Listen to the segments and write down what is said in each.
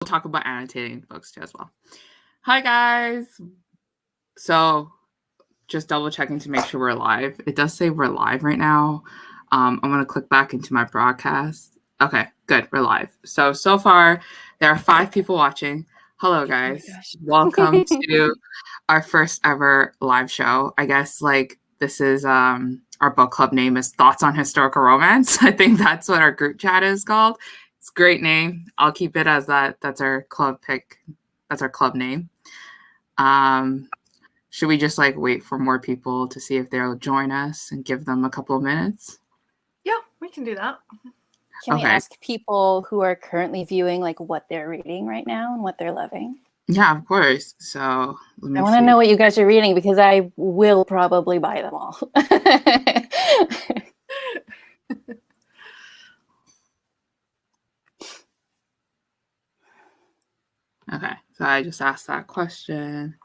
talk about annotating books too as well. Hi guys. So just double checking to make sure we're live. It does say we're live right now. I'm going to click back into my broadcast. Okay, good. We're live. So far there are 5 people watching. Hello guys. Welcome to our first ever live show. I guess this is our book club name is Thoughts on Historical Romance. I think that's what our group chat is called. It's a great name. I'll keep it as that. That's our club pick. That's our club name. Should we just wait for more people to see if they'll join us and give them a couple of minutes? Yeah, we can do that. Can we ask people who are currently viewing what they're reading right now and what they're loving? Yeah, of course. So I want to know what you guys are reading because I will probably buy them all. Okay, so I just asked that question.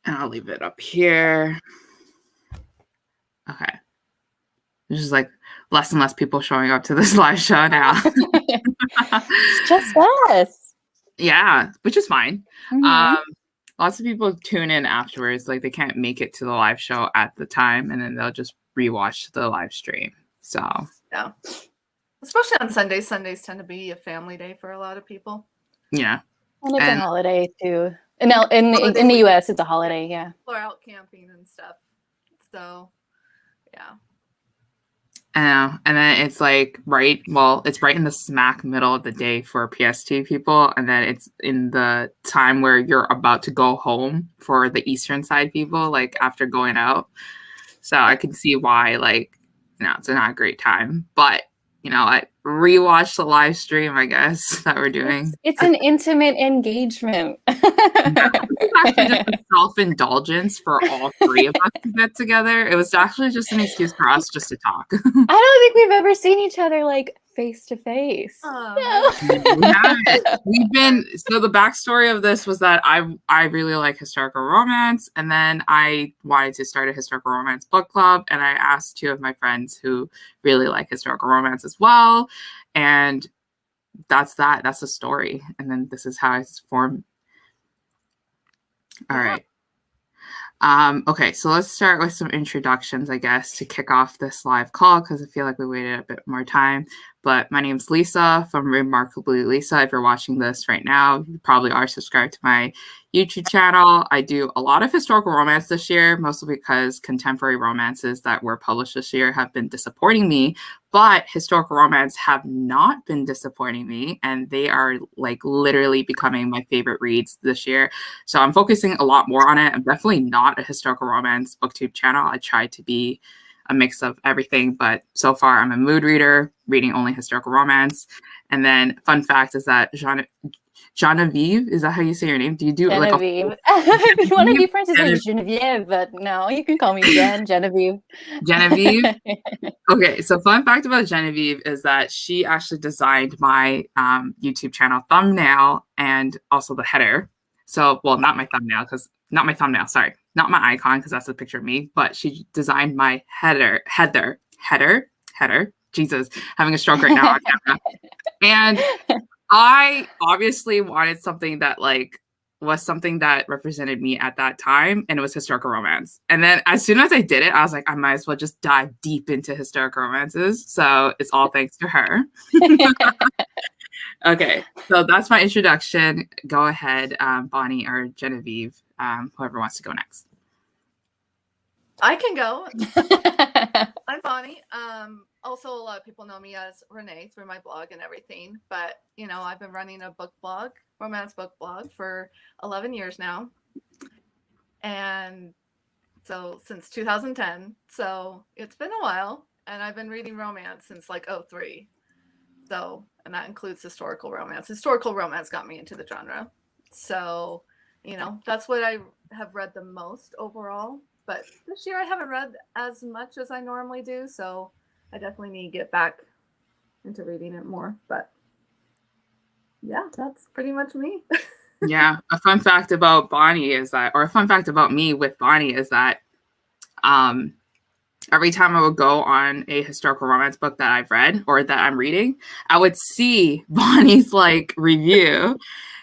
And I'll leave it up here. Okay. There's just less and less people showing up to this live show now. It's just us. Yeah, which is fine. Lots of people tune in afterwards. They can't make it to the live show at the time, and then they'll just rewatch the live stream. So yeah, especially on Sundays. Sundays tend to be a family day for a lot of people. Yeah, and it's a holiday too. In the U.S., it's a holiday. Yeah, people are out camping and stuff. So yeah. And then it's it's right in the smack middle of the day for PST people, and then it's in the time where you're about to go home for the Eastern side people, after going out. So I can see why, it's not a great time. But I rewatched the live stream, I guess, that we're doing. It's an intimate engagement. It's actually just a self-indulgence for all 3 of us to get together. It was actually just an excuse for us just to talk. I don't think we've ever seen each other face to face. No. We've been, so the backstory of this was that I really like historical romance, and then I wanted to start a historical romance book club, and I asked 2 of my friends who really like historical romance as well, and that's the story. And then this is how it's formed. All right. Okay, so let's start with some introductions, I guess, to kick off this live call, because I feel like we waited a bit more time. But my name's Lisa from Remarkably Lisa. If you're watching this right now, you probably are subscribed to my YouTube channel. I do a lot of historical romance this year, mostly because contemporary romances that were published this year have been disappointing me. But historical romance have not been disappointing me, and they are literally becoming my favorite reads this year. So I'm focusing a lot more on it. I'm definitely not a historical romance booktube channel. I try to be a mix of everything, but so far I'm a mood reader, reading only historical romance. And then fun fact is that Genevieve, is that how you say your name? Do you do Genevieve? If you want to be friends, it's Genevieve, but no, you can call me Genevieve. Genevieve. Okay, so fun fact about Genevieve is that she actually designed my YouTube channel thumbnail and also the header. So, well, not my thumbnail, sorry. Not my icon, because that's a picture of me, but she designed my header. Jesus, having a stroke right now on camera. And I obviously wanted something that was something that represented me at that time, and it was historical romance. And then as soon as I did it, I was like, I might as well just dive deep into historical romances. So it's all thanks to her. Okay, so that's my introduction. Go ahead, Bonnie or Genevieve, whoever wants to go next. I can go. I'm Bonnie. Also, a lot of people know me as Renee through my blog and everything. But, I've been running a book blog, romance book blog, for 11 years now. And so since 2010. So it's been a while. And I've been reading romance since 2003. So, and that includes historical romance. Historical romance got me into the genre. So, that's what I have read the most overall. But this year I haven't read as much as I normally do. So I definitely need to get back into reading it more. But yeah, that's pretty much me. Yeah. A fun fact about Bonnie is that, or a fun fact about me with Bonnie is that every time I would go on a historical romance book that I've read or that I'm reading, I would see Bonnie's like review,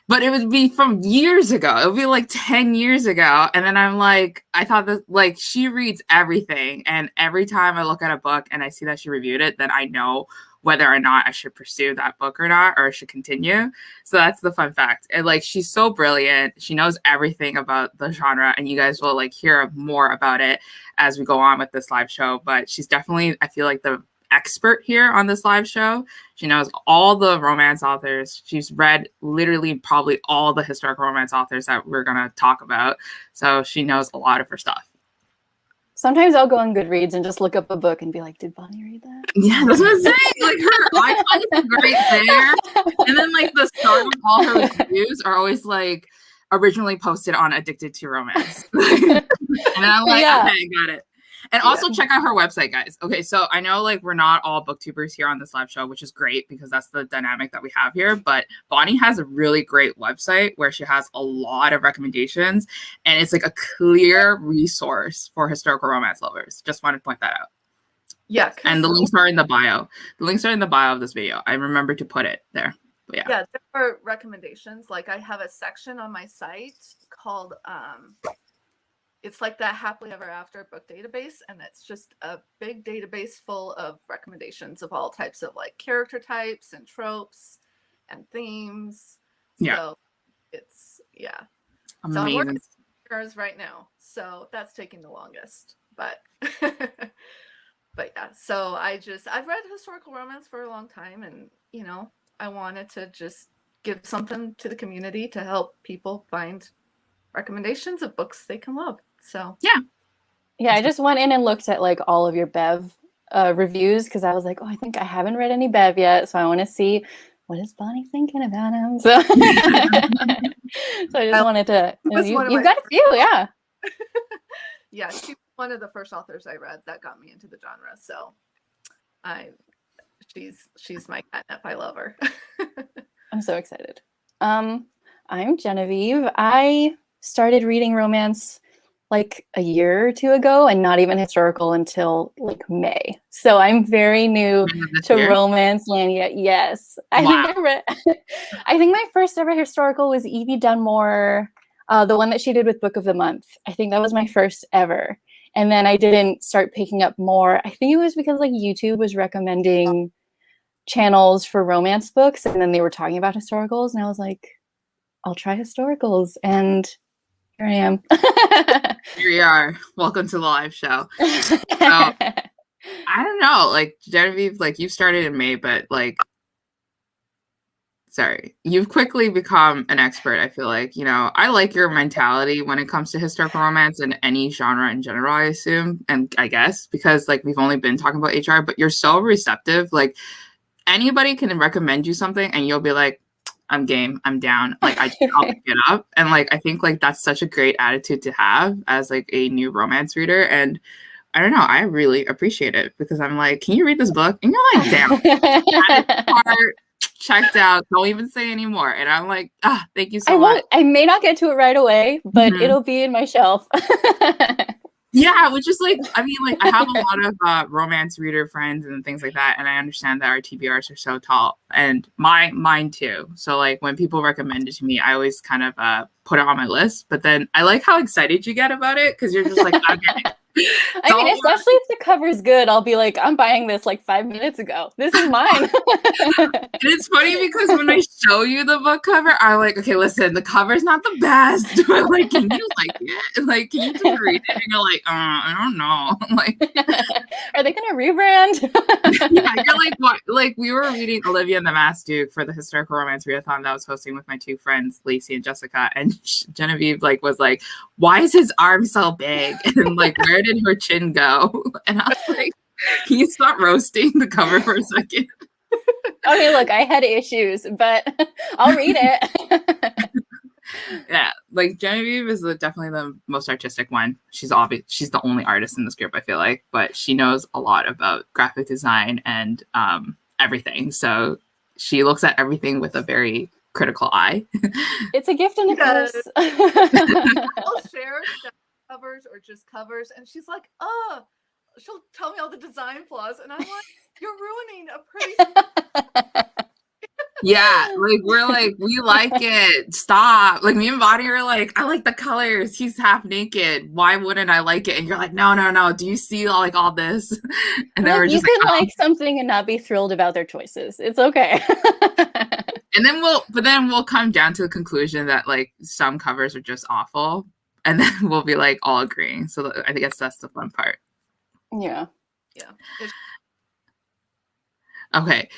but it would be from years ago. It would be like 10 years ago. And then I'm like, I thought that like she reads everything. And every time I look at a book and I see that she reviewed it, then I know whether or not I should pursue that book or not, or I should continue. So that's the fun fact. And like, she's so brilliant. She knows everything about the genre, and you guys will like hear more about it as we go on with this live show. But she's definitely, I feel like, the expert here on this live show. She knows all the romance authors. She's read literally probably all the historical romance authors that we're going to talk about. So she knows a lot of her stuff. Sometimes I'll go on Goodreads and just look up a book and be like, did Bonnie read that? Yeah, that's what I'm saying. Like, her icon is great there. And then, like, the start of all her reviews are always, like, originally posted on Addicted to Romance. And I'm like, okay, got it. And also check out her website, guys. Okay, so I know like we're not all booktubers here on this live show, which is great because that's the dynamic that we have here. But Bonnie has a really great website where she has a lot of recommendations, and it's like a clear resource for historical romance lovers. Just want to point that out. Yeah. And the links are in the bio. The links are in the bio of this video. I remember to put it there. But yeah. Yeah, there are recommendations. Like I have a section on my site called it's like that happily ever after book database, and it's just a big database full of recommendations of all types of like character types and tropes and themes. Yeah. So it's Amazing. So I'm working on yours right now. So that's taking the longest. But but yeah, so I've read historical romance for a long time, and you know, I wanted to just give something to the community to help people find recommendations of books they can love. So yeah, I just went in and looked at like all of your Bev reviews because I was like, oh, I think I haven't read any Bev yet, so I want to see what is Bonnie thinking about him. So, so I just wanted to. You've got a few, yeah. Yeah, she's one of the first authors I read that got me into the genre. So, she's my catnip. I love her. I'm so excited. I'm Genevieve. I started reading romance like a year or two ago, and not even historical until like May. So I'm very new to romance land yet. Yes. I think my first ever historical was Evie Dunmore, the one that she did with Book of the Month. I think that was my first ever. And then I didn't start picking up more. I think it was because like YouTube was recommending channels for romance books, and then they were talking about historicals, and I was like, I'll try historicals, and here I am. Here we are. Welcome to the live show. So, I don't know, like Genevieve, like you started in May, but like, sorry, you've quickly become an expert. I feel like, you know, I like your mentality when it comes to historical romance and any genre in general, I assume, and I guess because like we've only been talking about HR, but you're so receptive. Like anybody can recommend you something, and you'll be like, I'm game, I'm down. Like I'll pick it up. And like I think like that's such a great attitude to have as like a new romance reader. And I don't know, I really appreciate it because I'm like, can you read this book? And you're like, down. Checked out, don't even say anymore. And I'm like, thank you so much. I may not get to it right away, but it'll be in my shelf. Yeah, which is like, I mean, like I have a lot of romance reader friends and things like that, and I understand that our TBRs are so tall, and mine too. So like when people recommend it to me, I always kind of put it on my list. But then I like how excited you get about it because you're just like, okay. I mean, especially if the cover's good, I'll be like, I'm buying this like 5 minutes ago. This is mine. And it's funny because when I show you the book cover, I'm like, okay, listen, the cover's not the best, but like, can you like it? Like, can you just read it? And you're like, I don't know. Like, are they gonna rebrand? Yeah, you're like, what? Like, we were reading Olivia and the Masked Duke for the historical romance readathon that I was hosting with my two friends, Lacey and Jessica, and Genevieve like was like, why is his arm so big? And like, where did her chin go? And I was like, can you stop roasting the cover for a second? Okay, look, I had issues, but I'll read it. Yeah, like Genevieve is definitely the most artistic one. She's the only artist in this group, I feel like, but she knows a lot about graphic design and everything. So she looks at everything with a very critical eye. It's a gift and a curse. I'll share stuff covers or just covers, and she's like, oh, she'll tell me all the design flaws, and I'm like, you're ruining a pretty. Yeah, like we're like, we like it. Stop. Like me and Bonnie are like, I like the colors. He's half naked. Why wouldn't I like it? And you're like, no, no, no. Do you see all this? And then Look, we're you just can like, oh. like something and not be thrilled about their choices. It's okay. And then we'll come down to the conclusion that like some covers are just awful, and then we'll be like all agreeing. So I guess that's the fun part. Yeah. Yeah. Okay,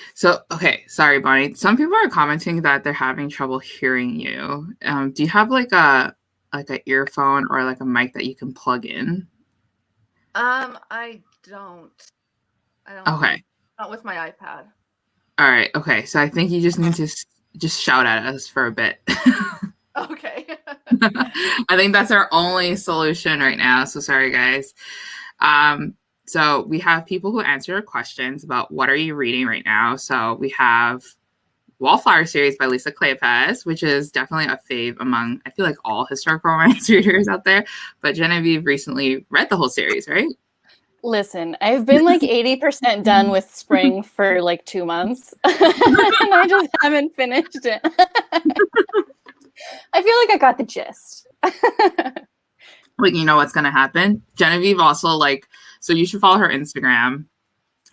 sorry, Bonnie. Some people are commenting that they're having trouble hearing you. Do you have like a earphone or like a mic that you can plug in? I don't. Okay. Not with my iPad. All right. Okay. So I think you just need to just shout at us for a bit. Okay. I think that's our only solution right now. So sorry, guys. So we have people who answer your questions about what are you reading right now. So we have Wallflower series by Lisa Kleypas, which is definitely a fave among, I feel like, all historical romance readers out there. But Genevieve recently read the whole series, right? Listen, I've been like 80% done with spring for like 2 months, and I just haven't finished it. I feel like I got the gist. Like, you know what's going to happen? Genevieve also, like, so you should follow her Instagram,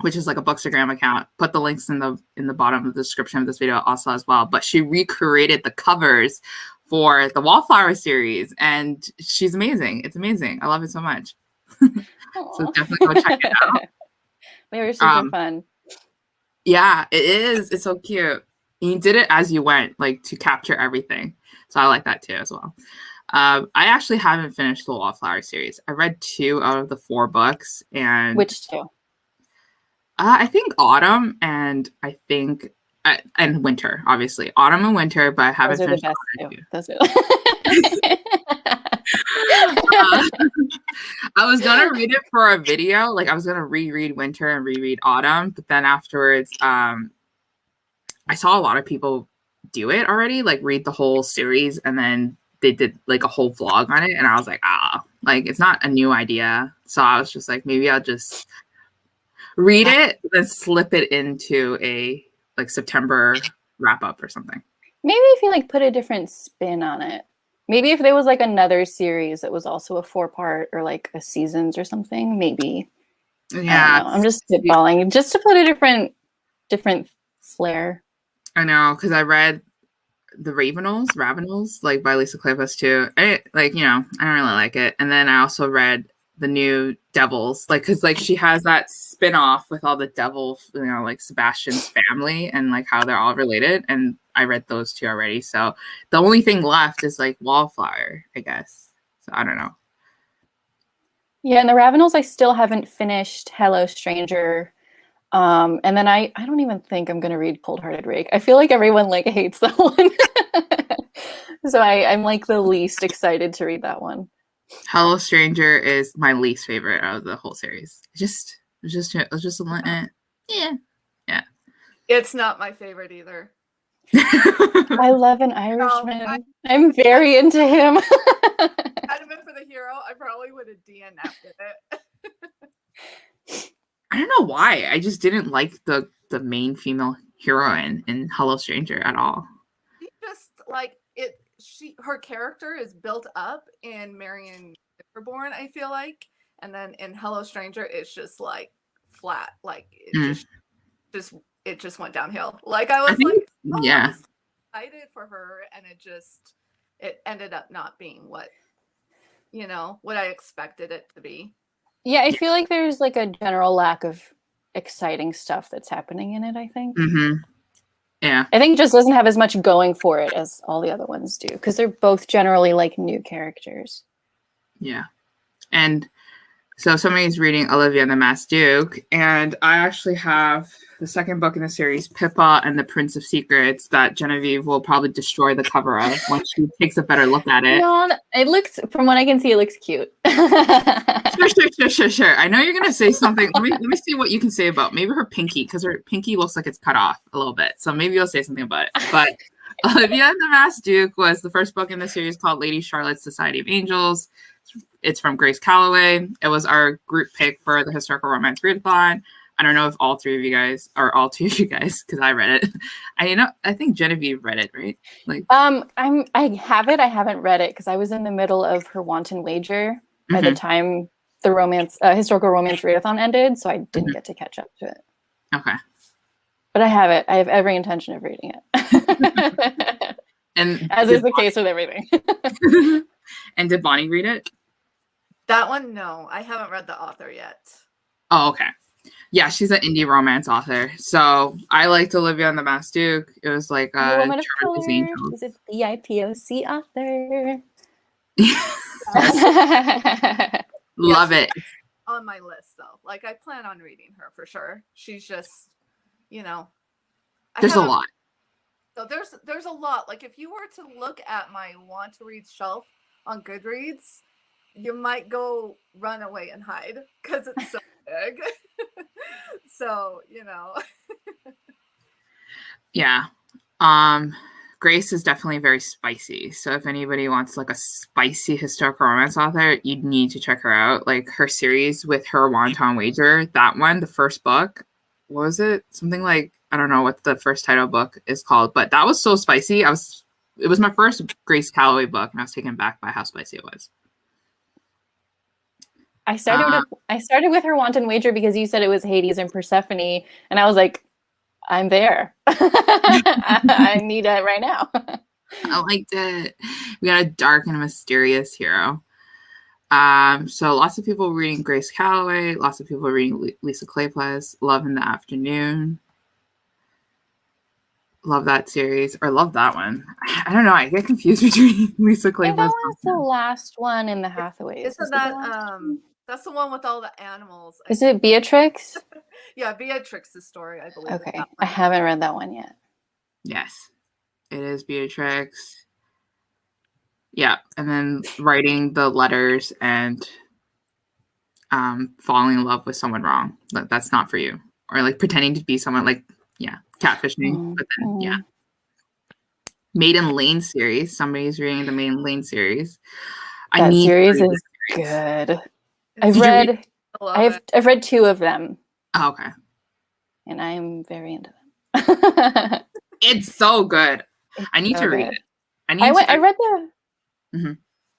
which is like a Bookstagram account. Put the links in the bottom of the description of this video also as well. But she recreated the covers for the Wallflower series, and she's amazing. It's amazing. I love it so much. So definitely go check it out. They were super fun. Yeah, it is. It's so cute. And you did it as you went, like to capture everything. So I like that too as well. I actually haven't finished the Wallflower series. I read 2 out of the 4 books, and which 2? I think Autumn and I think and Winter, obviously Autumn and Winter, but I haven't finished. Those are I was gonna read it for a video, like I was gonna reread Winter and reread Autumn, but then afterwards, I saw a lot of people do it already, like read the whole series, and then they did like a whole vlog on it, and I was like, like it's not a new idea. So I was just like, maybe I'll just read it, then slip it into a like September wrap up or something. Maybe if you like put a different spin on it. Maybe if there was like another series that was also a 4-part or like a seasons or something, maybe. Yeah, I'm just spitballing just to put a different flair. I know, because I read the Ravenels, like by Lisa Kleypas too. I don't really like it. And then I also read the new Devils, like because like she has that spin-off with all the devil, like Sebastian's family and like how they're all related. And I read those 2 already. So the only thing left is like Wallflower, I guess. So I don't know. Yeah, and the Ravenels, I still haven't finished Hello Stranger. And then I don't even think I'm gonna read Cold Hearted Rake. I feel like everyone like hates that one. So I'm like the least excited to read that one. Hello Stranger is my least favorite out of the whole series. Just yeah. It's not my favorite either. I love an Irishman. I'm very into him. Had it been for the hero, I probably would have DNF'd it. I don't know why. I just didn't like the main female heroine in Hello Stranger at all. She just like it. Her character is built up in Marion Reborn, I feel like, and then in Hello Stranger, it's just like flat. Like it just went downhill. Like I was I was excited for her, and it ended up not being what I expected it to be. Yeah, I feel like there's like a general lack of exciting stuff that's happening in it, I think. Mm-hmm. Yeah. I think it just doesn't have as much going for it as all the other ones do, because they're both generally like new characters. Yeah. And so somebody's reading Olivia and the Masked Duke, and I actually have the second book in the series, Pippa and the Prince of Secrets, that Genevieve will probably destroy the cover of once she takes a better look at it. No, it looks, from what I can see, it looks cute. Sure. I know you're gonna say something. Let me see what you can say about maybe her pinky, because her pinky looks like it's cut off a little bit. So maybe you'll say something about it. But Olivia and the Masked Duke was the first book in the series called Lady Charlotte's Society of Angels. It's It's from Grace Calloway. It was our group pick for the historical romance readathon. I don't know if all three of you guys, or all two of you guys, because I read it. I think Genevieve read it, right? Like, I have it. I haven't read it because I was in the middle of her Wanton Wager by the time the historical romance readathon ended, so I didn't get to catch up to it. Okay. But I have it. I have every intention of reading it. And as is the case with everything. And did Bonnie read it? That one, no. I haven't read the author yet. Oh, okay. Yeah, she's an indie romance author. So I liked Olivia and the Masked Duke. It was like a Woman of Color. She's a BIPOC author. Love it. On my list, though. Like, I plan on reading her for sure. She's just, there's a lot. So there's a lot. Like, if you were to look at my want to read shelf on Goodreads, you might go run away and hide because it's so big. So, Yeah. Grace is definitely very spicy. So if anybody wants like a spicy historical romance author, you need to check her out. Like her series with her Wanton Wager, that one, the first book, what was it? Something like, I don't know what the first title book is called, but that was so spicy. It was my first Grace Calloway book, and I was taken back by how spicy it was. I started with her Wanton Wager because you said it was Hades and Persephone, and I was like, I'm there. I need it right now. I liked it. We got a dark and a mysterious hero. So lots of people reading Grace Calloway, lots of people reading Lisa Kleypas, Love in the Afternoon. Love that series, or love that one. I don't know. I get confused between Lisa Kleypas. That was the last one in the Hathaways. Isn't that that's the one with all the animals? Is it Beatrix? Yeah, Beatrix's story, I believe. Okay, I haven't read that one yet. Yes, it is Beatrix. Yeah, and then writing the letters and falling in love with someone wrong. That's not for you. Or like pretending to be someone, like, yeah, catfishing. But then, yeah. Maiden Lane series. Somebody's reading the Maiden Lane series. That series is good. I've read two of them. Oh, okay. And I'm very into them. It's so good. I need to read it. I read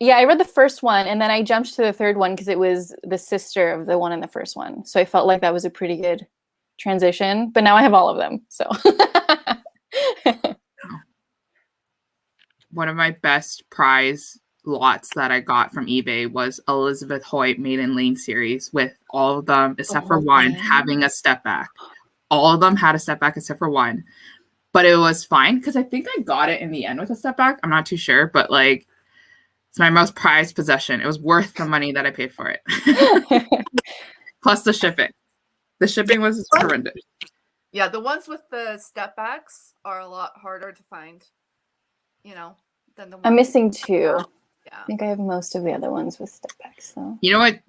I read the first one, and then I jumped to the third one because it was the sister of the one in the first one. So I felt like that was a pretty good transition. But now I have all of them. So one of my best prize lots that I got from eBay was Elizabeth Hoyt Maiden Lane series, with all of them except for one having a step back. All of them had a step back except for one. But it was fine because I think I got it in the end with a step back. I'm not too sure, but like, it's my most prized possession. It was worth the money that I paid for it. Plus the shipping. The shipping was horrendous. Yeah, the ones with the step backs are a lot harder to find, than the ones. I'm missing two. Yeah. I think I have most of the other ones with step backs. So You know what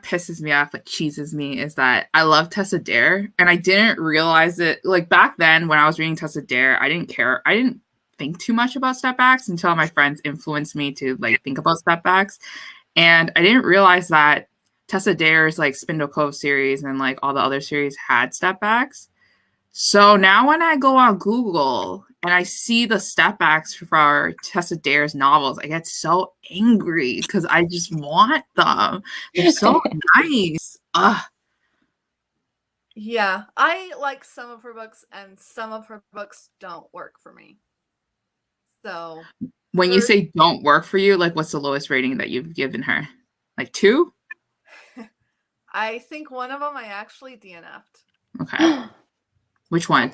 pisses me off, like cheeses me, is that I love Tessa Dare, and I didn't realize it. Like back then when I was reading Tessa Dare, I didn't care. I didn't think too much about step backs until my friends influenced me to like think about step backs. And I didn't realize that Tessa Dare's like Spindle Cove series and like all the other series had step backs. So now when I go on Google and I see the step backs for Tessa Dare's novels, I get so angry because I just want them. They're so nice. Ugh. Yeah, I like some of her books, and some of her books don't work for me. So when you say don't work for you, like what's the lowest rating that you've given her? Like 2? I think one of them I actually DNF'd. Okay. Which one?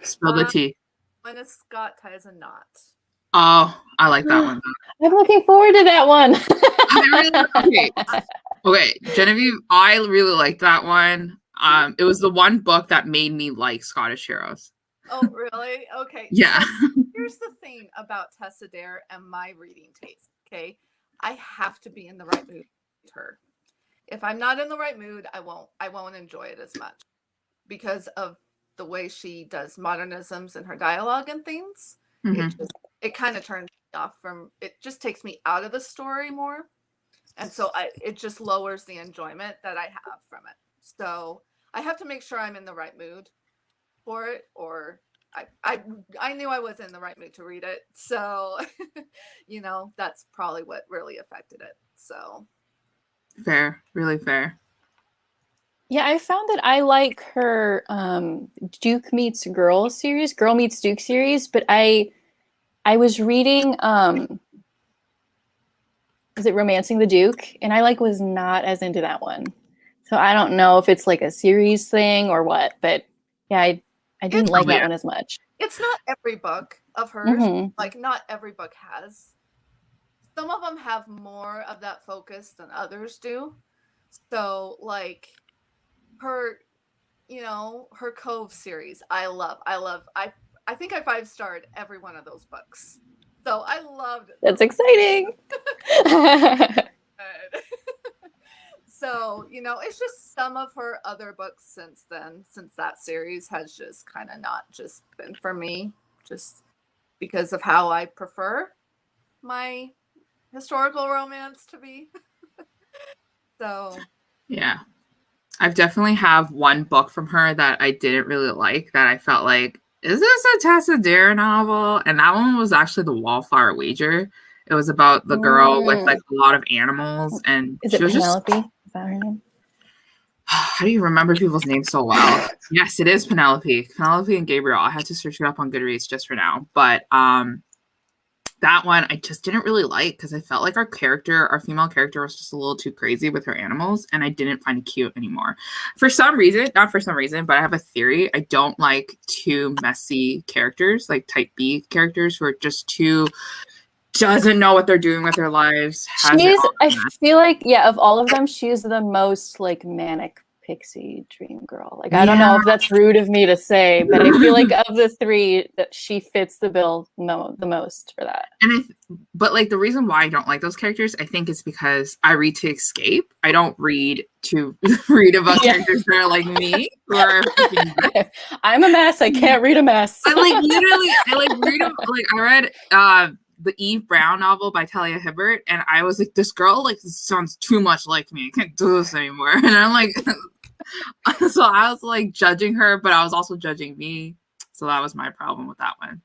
Spill the tea. When a Scott ties a knot. Oh, I like that one. I'm looking forward to that one. Okay, Genevieve, I really like that one. It was the one book that made me like Scottish heroes. Oh, really? Okay. Yeah. So here's the thing about Tessa Dare and my reading taste. Okay, I have to be in the right mood with her. If I'm not in the right mood, I won't enjoy it as much because of the way she does modernisms in her dialogue and things. Mm-hmm. It kind of turns me off from. It just takes me out of the story more. And so it just lowers the enjoyment that I have from it. So I have to make sure I'm in the right mood for it, or I knew I was in the right mood to read it. So, that's probably what really affected it. So Fair, really fair. Yeah, I found that I like her Duke Meets Girl series, Girl Meets Duke series, but I was reading is it Romancing the Duke? And I was not as into that one. So I don't know if it's like a series thing or what, but yeah, I didn't like that one as much. It's not every book of hers. Mm-hmm. Like, not every book has. Some of them have more of that focus than others do. So, like, her, her Cove series, I love. I think I 5-starred every one of those books. So I loved it. That's exciting. So, it's just some of her other books since then, since that series has just kind of not just been for me, just because of how I prefer my historical romance to be. So yeah, I've definitely have one book from her that I didn't really like, that I felt like, is this a Tessa Dare novel? And that one was actually The Wallflower Wager. It was about the girl with like a lot of animals, and is she it was Penelope? just, Is that her name? how do you remember people's names so well? Yes, it is Penelope and Gabriel. I had to search it up on Goodreads just for now, but that one I just didn't really like, because I felt like our female character was just a little too crazy with her animals, and I didn't find it cute anymore. For some reason, not for some reason, but I have a theory. I don't like too messy characters, like type B characters who are just too, doesn't know what they're doing with their lives. I feel like, of all of them, she's the most like manic pixie dream girl. Like, I don't know if that's rude of me to say, but I feel like of the three, that she fits the bill the most for that. But like, the reason why I don't like those characters, I think, is because I read to escape. I don't read to read about characters that are like me, who are I'm a mess. I can't read a mess. I read the Eve Brown novel by Talia Hibbert, and I was like, this girl this sounds too much like me. I can't do this anymore. And I'm like, so I was like judging her, but I was also judging me. So that was my problem with that one.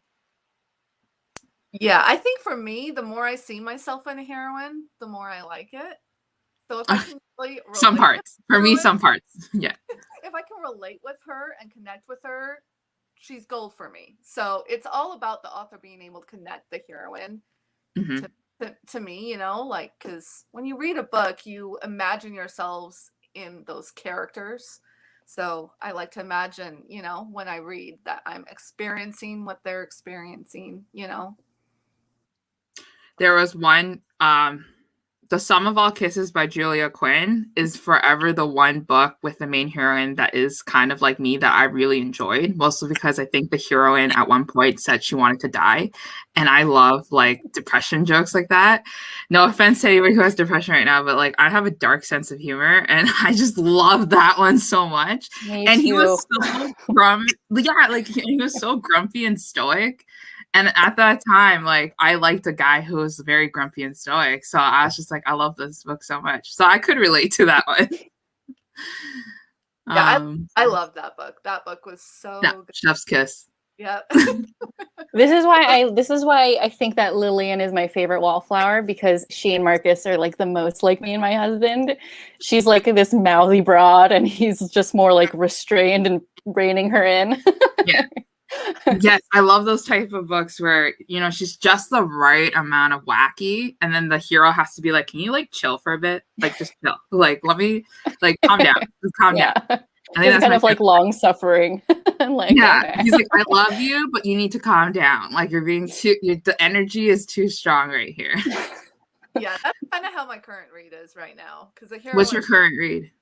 Yeah, I think for me, the more I see myself in a heroine, the more I like it. So if I can really some parts. Yeah. If I can relate with her and connect with her, she's gold for me. So it's all about the author being able to connect the heroine to me, because when you read a book, you imagine yourselves in those characters. So I like to imagine, when I read, that I'm experiencing what they're experiencing, There was one, The Sum of All Kisses by Julia Quinn is forever the one book with the main heroine that is kind of like me, that I really enjoyed, mostly because I think the heroine at one point said she wanted to die. And I love like depression jokes like that. No offense to anybody who has depression right now, but like, I have a dark sense of humor, and I just love that one so much. Me and too. He was so he was so grumpy and stoic. And at that time, like, I liked a guy who was very grumpy and stoic. So I was just like, I love this book so much. So I could relate to that one. Yeah, I love that book. That book was so good. Chef's kiss. Yeah. This is why I think that Lillian is my favorite wallflower, because she and Marcus are like the most like me and my husband. She's like this mouthy broad, and he's just more like restrained and reining her in. Yeah. Yes, I love those type of books where, she's just the right amount of wacky, and then the hero has to be like, can you like chill for a bit? Like, just chill. Like, let me calm down. Just calm down. I think that's kind of like long suffering. Like, okay. He's like, I love you, but you need to calm down. Like, the energy is too strong right here. Yeah, that's kind of how my current read is right now. Because the hero. What's your current read?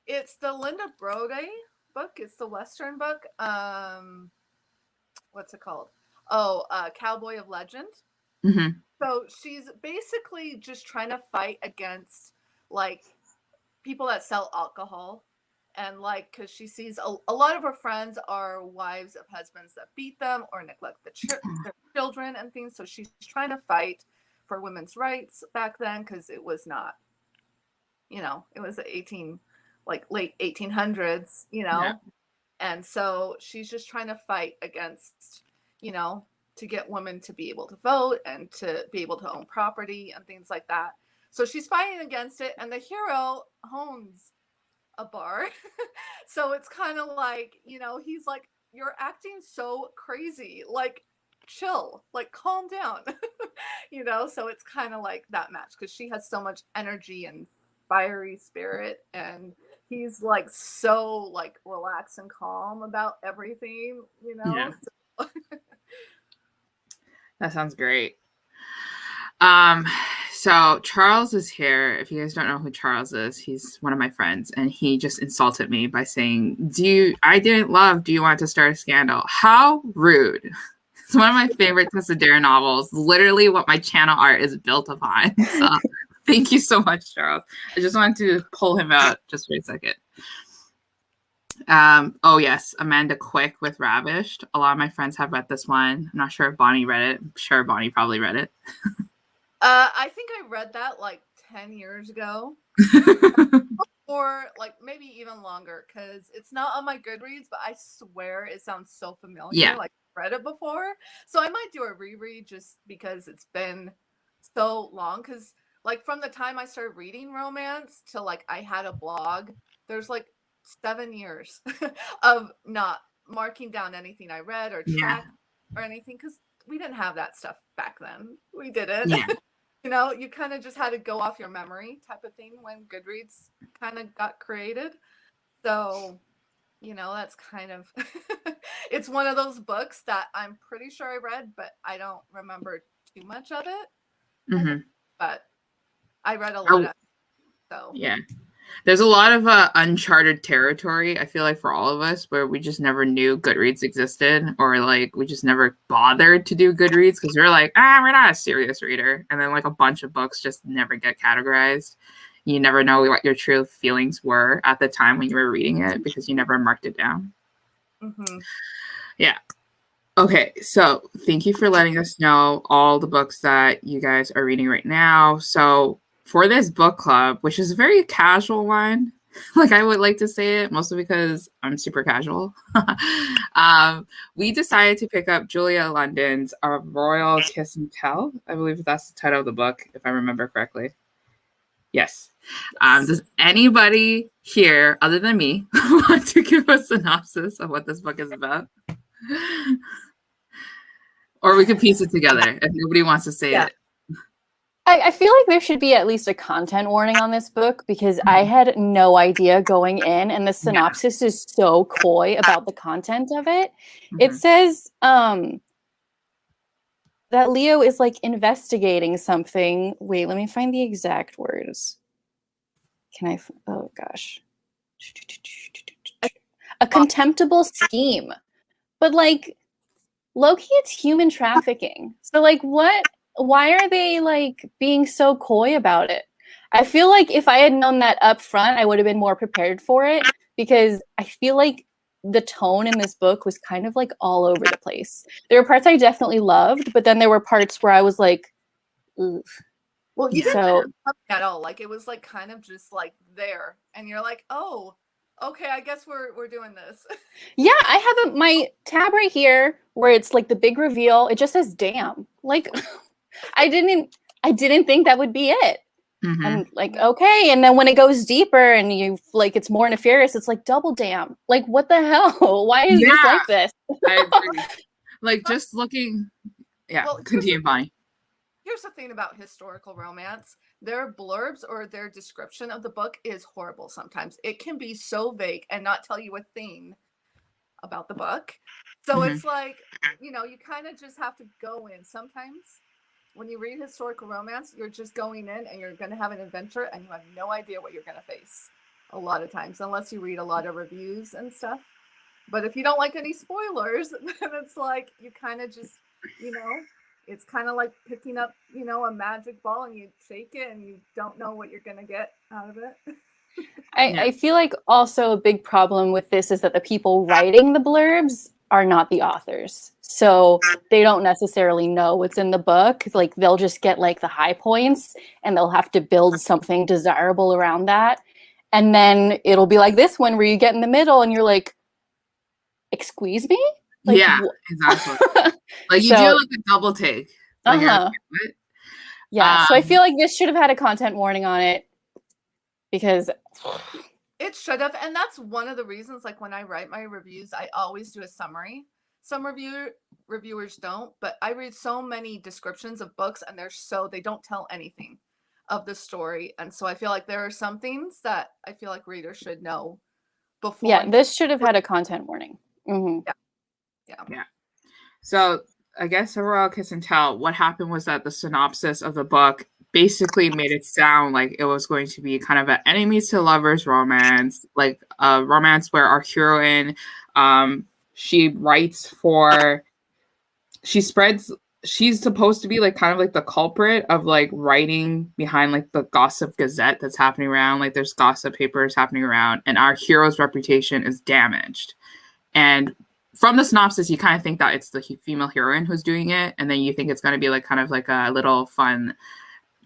It's the Linda Brode book. It's the Western book. What's it called? Cowboy of Legend. Mm-hmm. So she's basically just trying to fight against like people that sell alcohol, and like, because she sees a lot of her friends are wives of husbands that beat them or neglect their children and things. So she's trying to fight for women's rights back then, because it was not you know, it was late 1800s, you know. Yeah. And so she's just trying to fight against, you know, to get women to be able to vote and to be able to own property and things like that. So she's fighting against it, and the hero owns a bar. So it's kind of like, you know, he's like, you're acting so crazy, like chill, like calm down. You know, so it's kind of like that match because she has so much energy and fiery spirit, and he's like so like relaxed and calm about everything, you know. Yeah. That sounds great. So Charles is here. If you guys don't know who Charles is, he's one of my friends, and he just insulted me by saying, I didn't love Do You Want to Start a Scandal? How rude. It's one of my favorite Tessa Dare novels, literally what my channel art is built upon. So thank you so much, Charles. I just wanted to pull him out just for a second. Oh yes, Amanda Quick with Ravished. A lot of my friends have read this one. I'm not sure if Bonnie read it. I'm sure Bonnie probably read it. I think I read that like 10 years ago. Or like maybe even longer, because it's not on my Goodreads, but I swear it sounds so familiar. Yeah. Like I've read it before. So I might do a reread just because it's been so long. Because like from the time I started reading romance till like I had a blog, there's like 7 years of not marking down anything I read or tracked or anything, because we didn't have that stuff back then. We didn't. Yeah. You know, you kind of just had to go off your memory type of thing when Goodreads kind of got created. So, you know, that's kind of, it's one of those books that I'm pretty sure I read, but I don't remember too much of it. Mm-hmm. But I read a lot of it. So, yeah. There's a lot of uncharted territory, I feel like, for all of us, where we just never knew Goodreads existed, or like we just never bothered to do Goodreads because we're like, we're not a serious reader. And then like a bunch of books just never get categorized. You never know what your true feelings were at the time when you were reading it because you never marked it down. Mm-hmm. Yeah. Okay, so thank you for letting us know all the books that you guys are reading right now. So for this book club, which is a very casual one, like I would like to say it, mostly because I'm super casual, we decided to pick up Julia London's A Royal Kiss and Tell. I believe that's the title of the book, if I remember correctly. Yes. Does anybody here, other than me, want to give a synopsis of what this book is about? Or we could piece it together if nobody wants to say it. I feel like there should be at least a content warning on this book because I had no idea going in, and the synopsis is so coy about the content of it. It says that Leo is like investigating something. Wait, let me find the exact words. Oh gosh. A contemptible scheme. But like low-key, it's human trafficking. So like why are they like being so coy about it? I feel like if I had known that up front, I would have been more prepared for it, because I feel like the tone in this book was kind of like all over the place. There were parts I definitely loved, but then there were parts where I was like, oof. Well, you didn't love it at all. Like it was like kind of just like there, and you're like, oh, okay, I guess we're doing this. Yeah, I have my tab right here where it's like the big reveal. It just says "damn." Like I didn't think that would be it. Mm-hmm. And like, okay, and then when it goes deeper and you like it's more nefarious, it's like double damn. Like what the hell? Why is this like this? I agree. Like just looking, continue, Bonnie. Here's the thing about historical romance. Their blurbs or their description of the book is horrible sometimes. It can be so vague and not tell you a thing about the book. So it's like, you know, you kind of just have to go in. Sometimes when you read historical romance, you're just going in and you're going to have an adventure and you have no idea what you're going to face a lot of times, unless you read a lot of reviews and stuff. But if you don't like any spoilers, then it's like you kind of just, you know, it's kind of like picking up, you know, a magic ball and you shake it and you don't know what you're going to get out of it. I feel like also a big problem with this is that the people writing the blurbs are not the authors. So they don't necessarily know what's in the book. Like they'll just get like the high points and they'll have to build something desirable around that. And then it'll be like this one where you get in the middle and you're like, excuse me? Like, yeah, exactly. Like you do So- like a double take. Like you're like, what? Yeah. So I feel like this should have had a content warning on it because It should have, and that's one of the reasons, like when I write my reviews, I always do a summary. Some reviewers don't, but I read so many descriptions of books and they don't tell anything of the story. And so I feel like there are some things that I feel like readers should know before. yeah, this should have had a content warning. Yeah. So I guess overall kiss and tell, what happened was that the synopsis of the book basically made it sound like it was going to be kind of an enemies to lovers romance, like a romance where our heroine, she's supposed to be like kind of like the culprit of like writing behind like the gossip gazette that's happening around. Like there's gossip papers happening around, and our hero's reputation is damaged. And from the synopsis, you kind of think that it's the female heroine who's doing it, and then you think it's going to be like kind of like a little fun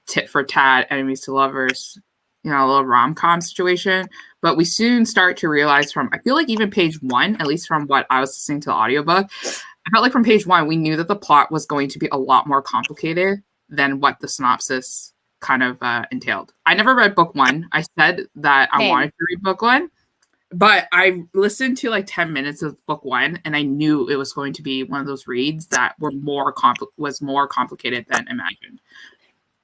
tit for tat, enemies to lovers, a little rom-com situation. But we soon start to realize I feel like even page 1, at least from what I was listening to the audiobook, I felt like from page 1, we knew that the plot was going to be a lot more complicated than what the synopsis kind of entailed. I never read book 1. I said that I wanted to read book 1, but I listened to like 10 minutes of book 1, and I knew it was going to be one of those reads that was more complicated than imagined.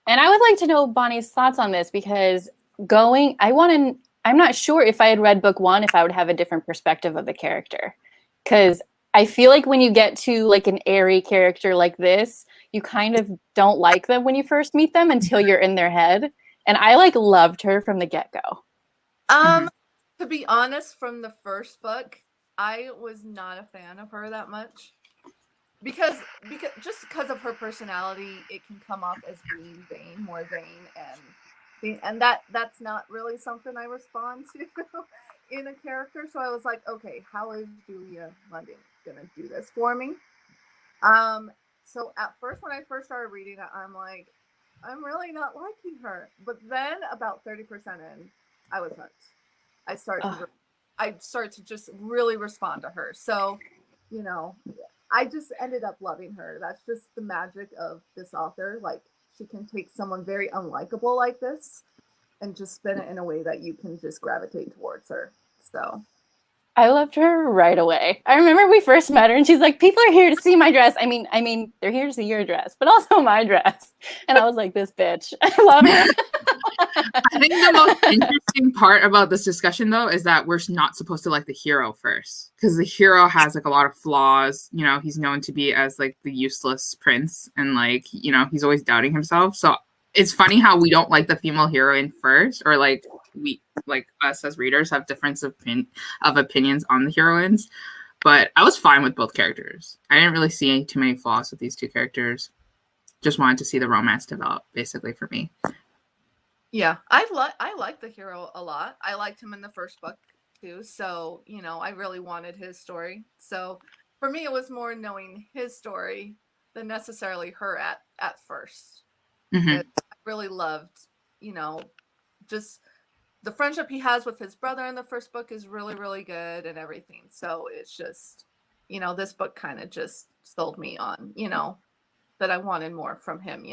And I would like to know Bonnie's thoughts on this because I'm not sure if I had read book 1, if I would have a different perspective of the character. Because I feel like when you get to like an airy character like this, you kind of don't like them when you first meet them until you're in their head. And I like loved her from the get-go. To be honest, from the first book, I was not a fan of her that much. Because of her personality, it can come off as being more vain, and that's not really something I respond to in a character. So I was like, okay, how is Julia London gonna do this for me? So at first, when I first started reading it, I'm like, I'm really not liking her. But then about 30% in, I was hooked. I started to just really respond to her. So, I just ended up loving her. That's just the magic of this author. Like, she can take someone very unlikable like this and just spin it in a way that you can just gravitate towards her. So I loved her right away. I remember we first met her and she's like, people are here to see my dress. I mean, they're here to see your dress, but also my dress. And I was like, this bitch. I love her. I think the most interesting part about this discussion, though, is that we're not supposed to like the hero first, because the hero has like a lot of flaws. He's known to be as like the useless prince, and like he's always doubting himself. So it's funny how we don't like the female heroine first, or like us as readers have difference of opinions on the heroines. But I was fine with both characters. I didn't really see too many flaws with these two characters. Just wanted to see the romance develop, basically, for me. Yeah, I like the hero a lot. I liked him in the first book too. So, I really wanted his story. So for me, it was more knowing his story than necessarily her at first. Mm-hmm. I really loved, just the friendship he has with his brother in the first book is really, really good and everything. So it's just, this book kind of just sold me on, that I wanted more from him,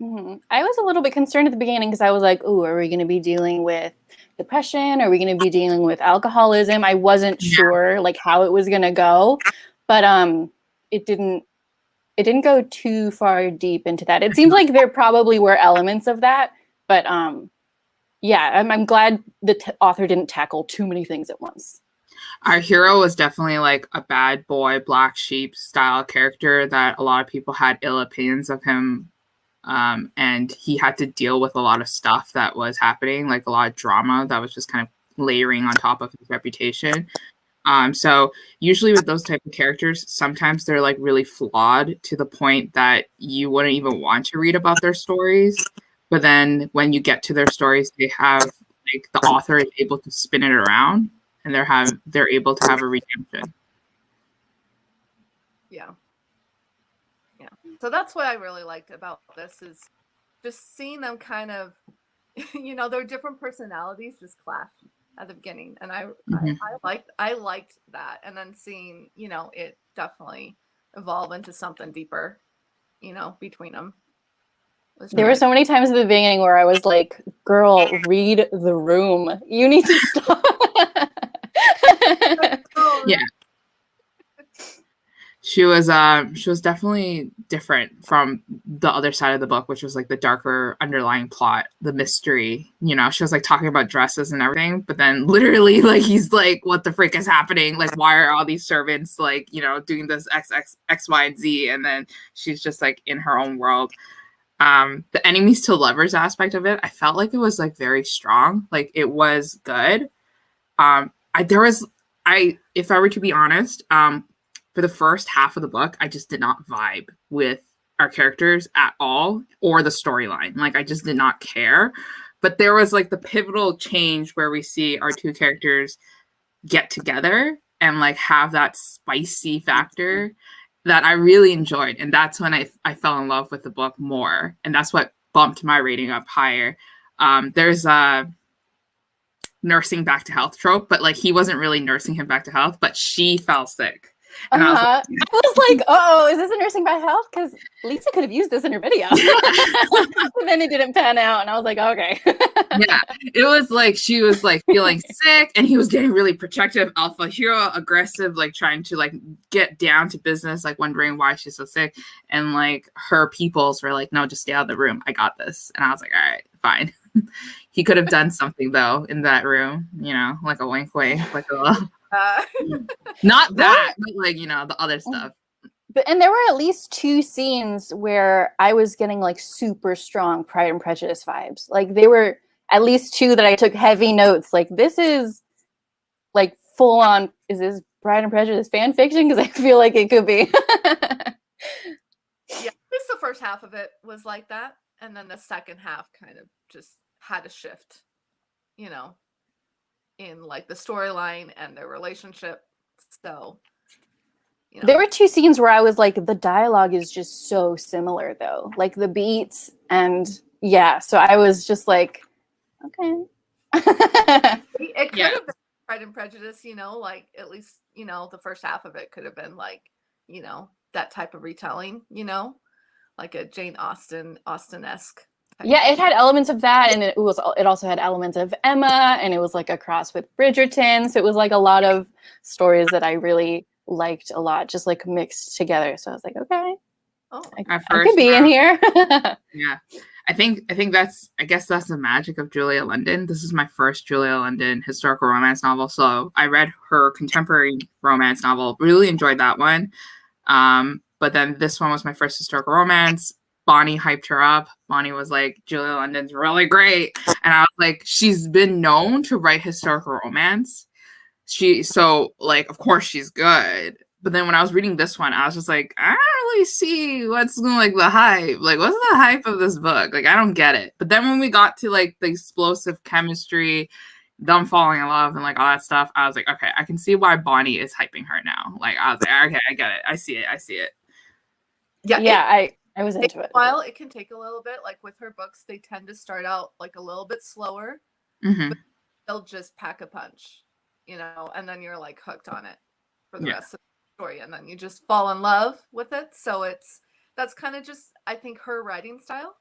Mm-hmm. I was a little bit concerned at the beginning because I was like, "Ooh, are we going to be dealing with depression? Are we going to be dealing with alcoholism?" I wasn't sure like how it was going to go, but it didn't go too far deep into that. It seems like there probably were elements of that, but yeah, I'm glad the author didn't tackle too many things at once. Our hero was definitely like a bad boy, black sheep style character that a lot of people had ill opinions of him. And he had to deal with a lot of stuff that was happening, like a lot of drama that was just kind of layering on top of his reputation. So usually with those type of characters, sometimes they're like really flawed to the point that you wouldn't even want to read about their stories. But then when you get to their stories, they have like the author is able to spin it around, and they're able to have a redemption. Yeah. So that's what I really liked about this, is just seeing them kind of, their different personalities just clash at the beginning, and I liked that, and then seeing it definitely evolve into something deeper, between them. There were so many times at the beginning where I was like, "Girl, read the room. You need to stop." Yeah. She was definitely different from the other side of the book, which was like the darker underlying plot, the mystery. She was like talking about dresses and everything, but then literally like he's like, what the frick is happening? Like, why are all these servants like, doing this X, Y, and Z? And then she's just like in her own world. The enemies to lovers aspect of it, I felt like it was like very strong. Like it was good. If I were to be honest, for the first half of the book, I just did not vibe with our characters at all or the storyline. Like I just did not care. But there was like the pivotal change where we see our two characters get together and like have that spicy factor that I really enjoyed. And that's when I fell in love with the book more. And that's what bumped my rating up higher. There's a nursing back to health trope, but like he wasn't really nursing him back to health, but she fell sick. And I was like, oh, is this a nursing by health? Because Lisa could have used this in her video. And then it didn't pan out. And I was like, okay. Yeah, it was like she was like feeling sick and he was getting really protective, alpha hero, aggressive, like trying to like get down to business, like wondering why she's so sick. And like her peoples were like, no, just stay out of the room. I got this. And I was like, all right, fine. He could have done something though in that room, like a wink wink, like a not that, but like, the other stuff. And there were at least 2 scenes where I was getting like super strong Pride and Prejudice vibes. Like they were at least 2 that I took heavy notes. Like this is like full on, is this Pride and Prejudice fan fiction? Because I feel like it could be. Yeah, just the first half of it was like that. And then the second half kind of just had a shift, in like the storyline and their relationship. So, there were 2 scenes where I was like, the dialogue is just so similar though, like the beats, and yeah, so I was just like, okay. It could have been Pride and Prejudice, like at least, the first half of it could have been like, that type of retelling, like a Jane Austen-esque. Yeah, it had elements of that, and it also had elements of Emma, and it was like a cross with Bridgerton. So it was like a lot of stories that I really liked a lot, just like mixed together. So I was like, okay, I could be in here. Yeah, I guess that's the magic of Julia London. This is my first Julia London historical romance novel. So I read her contemporary romance novel, really enjoyed that one. But then this one was my first historical romance. Bonnie hyped her up. Bonnie was like, Julia London's really great. And I was like, she's been known to write historical romance. Of course she's good. But then when I was reading this one, I was just like, I don't really see what's like the hype. Like, what's the hype of this book? Like, I don't get it. But then when we got to like the explosive chemistry, them falling in love and like all that stuff, I was like, okay, I can see why Bonnie is hyping her now. Like, I was like, okay, I get it. I see it. Yeah. I was into it. While it can take a little bit, like with her books, they tend to start out like a little bit slower, but they'll just pack a punch, and then you're like hooked on it for the rest of the story, and then you just fall in love with it. So that's kind of just, I think, her writing style.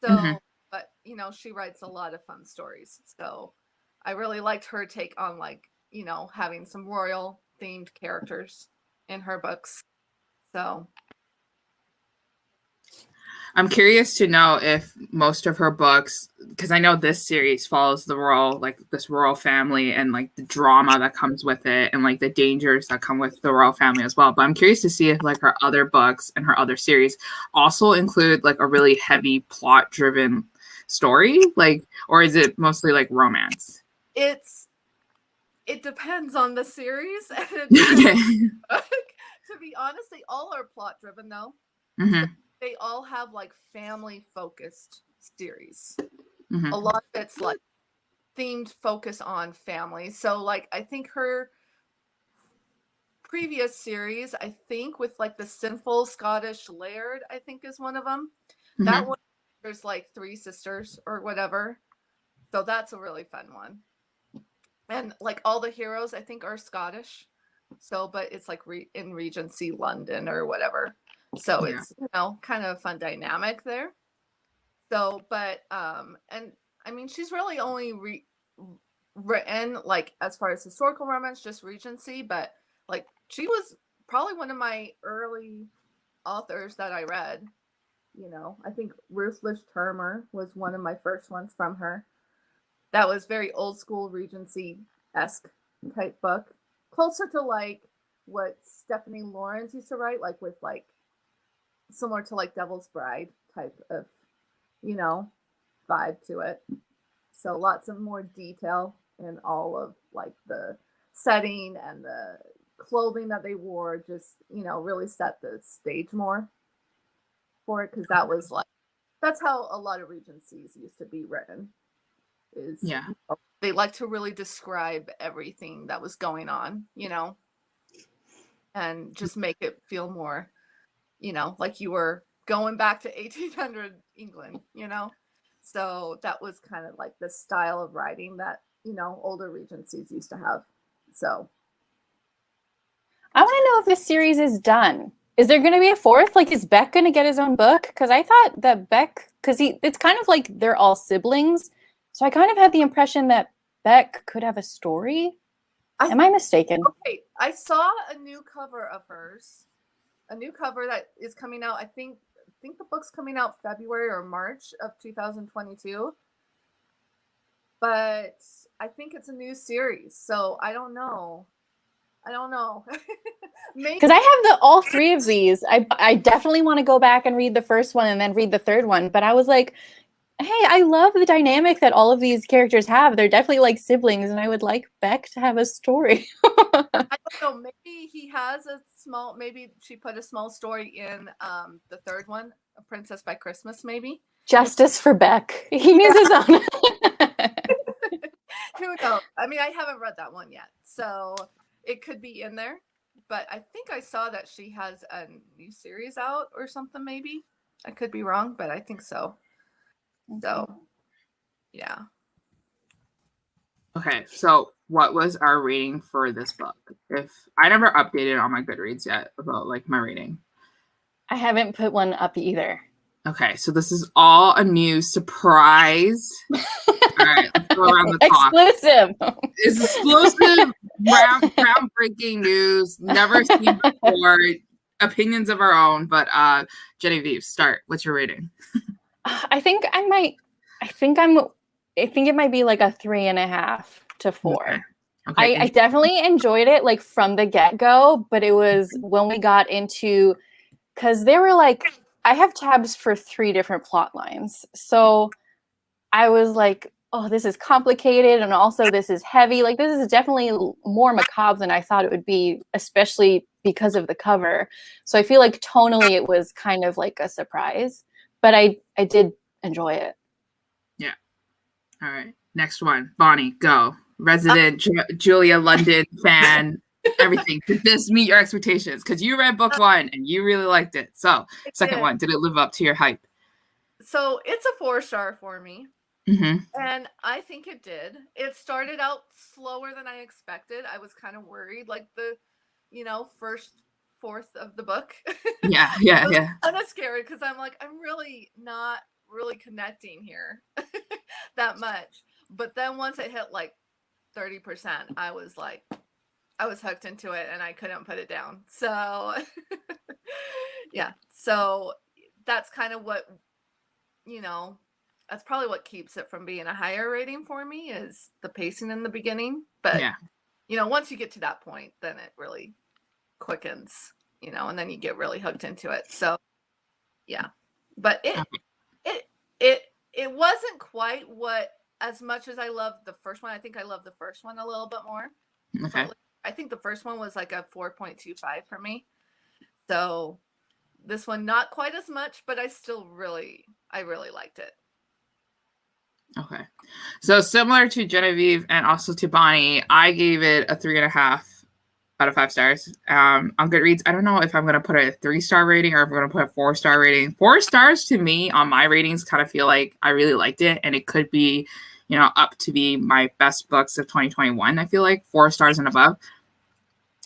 So, but she writes a lot of fun stories. So I really liked her take on like, having some royal themed characters in her books. So I'm curious to know if most of her books, because I know this series follows this royal family and like the drama that comes with it and like the dangers that come with the royal family as well. But I'm curious to see if like her other books and her other series also include like a really heavy plot driven story, like, or is it mostly like romance? It depends on the series. To be honest, they all are plot driven though. They all have like family focused series. A lot of it's like themed focus on family. So like I think her previous series, I think, with like the Sinful Scottish Laird, I think is one of them. That one, there's like 3 sisters or whatever. So that's a really fun one. And like all the heroes, I think, are Scottish. So, but it's like in Regency London or whatever. So it's, you know, kind of a fun dynamic there. So, but, and I mean, she's really only written, like, as far as historical romance, just Regency, but like, she was probably one of my early authors that I read. You know, I think Ruthless Termer was one of my first ones from her. That was very old school Regency-esque type book. Closer to like what Stephanie Lawrence used to write, like with like similar to like Devil's Bride type of, you know, vibe to it. So lots of more detail in all of like the setting and the clothing that they wore, just, you know, really set the stage more for it, because that was like, that's how a lot of Regencies used to be written. Is, yeah, you know, they like to really describe everything that was going on, you know, and just make it feel more, you know, like you were going back to 1800 England, you know. So that was kind of like the style of writing that, you know, older Regencies used to have. So I want to know if this series is done. Is there going to be a 4th? Like, is Beck going to get his own book? Because I thought that Beck, because it's kind of like they're all siblings. So I kind of had the impression that Beck could have a story. Am I mistaken? Okay, I saw a new cover of hers, a new cover that is coming out. I think the book's coming out February or March of 2022. But I think it's a new series, so I don't know. Because I have all 3 of these. I definitely want to go back and read the first one and then read the third one. But I was like, hey, I love the dynamic that all of these characters have. They're definitely like siblings, and I would like Beck to have a story. I don't know. Maybe he has a small. Maybe she put a small story in the third one, A Princess by Christmas. Maybe Justice for Beck. He needs his own. Who knows? I mean, I haven't read that one yet, so it could be in there. But I think I saw that she has a new series out or something. Maybe I could be wrong, but I think so. So, yeah. Okay, so what was our rating for this book? If I never updated on my Goodreads yet about like my rating. I haven't put one up either. Okay, so this is all a new surprise. All right, let's go around the top. Exclusive. It's exclusive, groundbreaking news, never seen before, opinions of our own. But Genevieve, start. What's your rating? I think it might be like a 3.5 to 4. Okay. I definitely enjoyed it like from the get-go, but it was when we got into, because they were like, I have tabs for 3 different plot lines. So I was like, oh, this is complicated, and also this is heavy. Like, this is definitely more macabre than I thought it would be, especially because of the cover. So I feel like tonally it was kind of like a surprise, but I did enjoy it. Yeah. All right. Next one. Bonnie, go. Resident Julia London fan, everything. Did this meet your expectations? Because you read book 1 and you really liked it. So, second one, did it live up to your hype? So it's a 4-star for me. Mm-hmm. And I think it did. It started out slower than I expected. I was kind of worried, like the, you know, first 4th of the book. Yeah. I'm not scared because I'm like, I'm really not really connecting here that much. But then once it hit like 30%, I was hooked into it and I couldn't put it down. So yeah. So that's kind of what, you know, that's probably what keeps it from being a higher rating for me, is the pacing in the beginning. But yeah, you know, once you get to that point, then it really quickens, you know, and then you get really hooked into it. So yeah. But it wasn't quite what, as much as I loved the first one. I think I loved the first one a little bit more. Okay. I think the first one was like a 4.25 for me. So this one, not quite as much, but I really liked it. Okay. So similar to Genevieve and also to Bonnie, I gave it a 3.5 out of 5 stars. On Goodreads, I don't know if I'm going to put a 3-star rating or if I'm going to put a 4-star rating. 4 stars to me on my ratings kind of feel like I really liked it, and it could be, up to be my best books of 2021. I feel like 4 stars and above.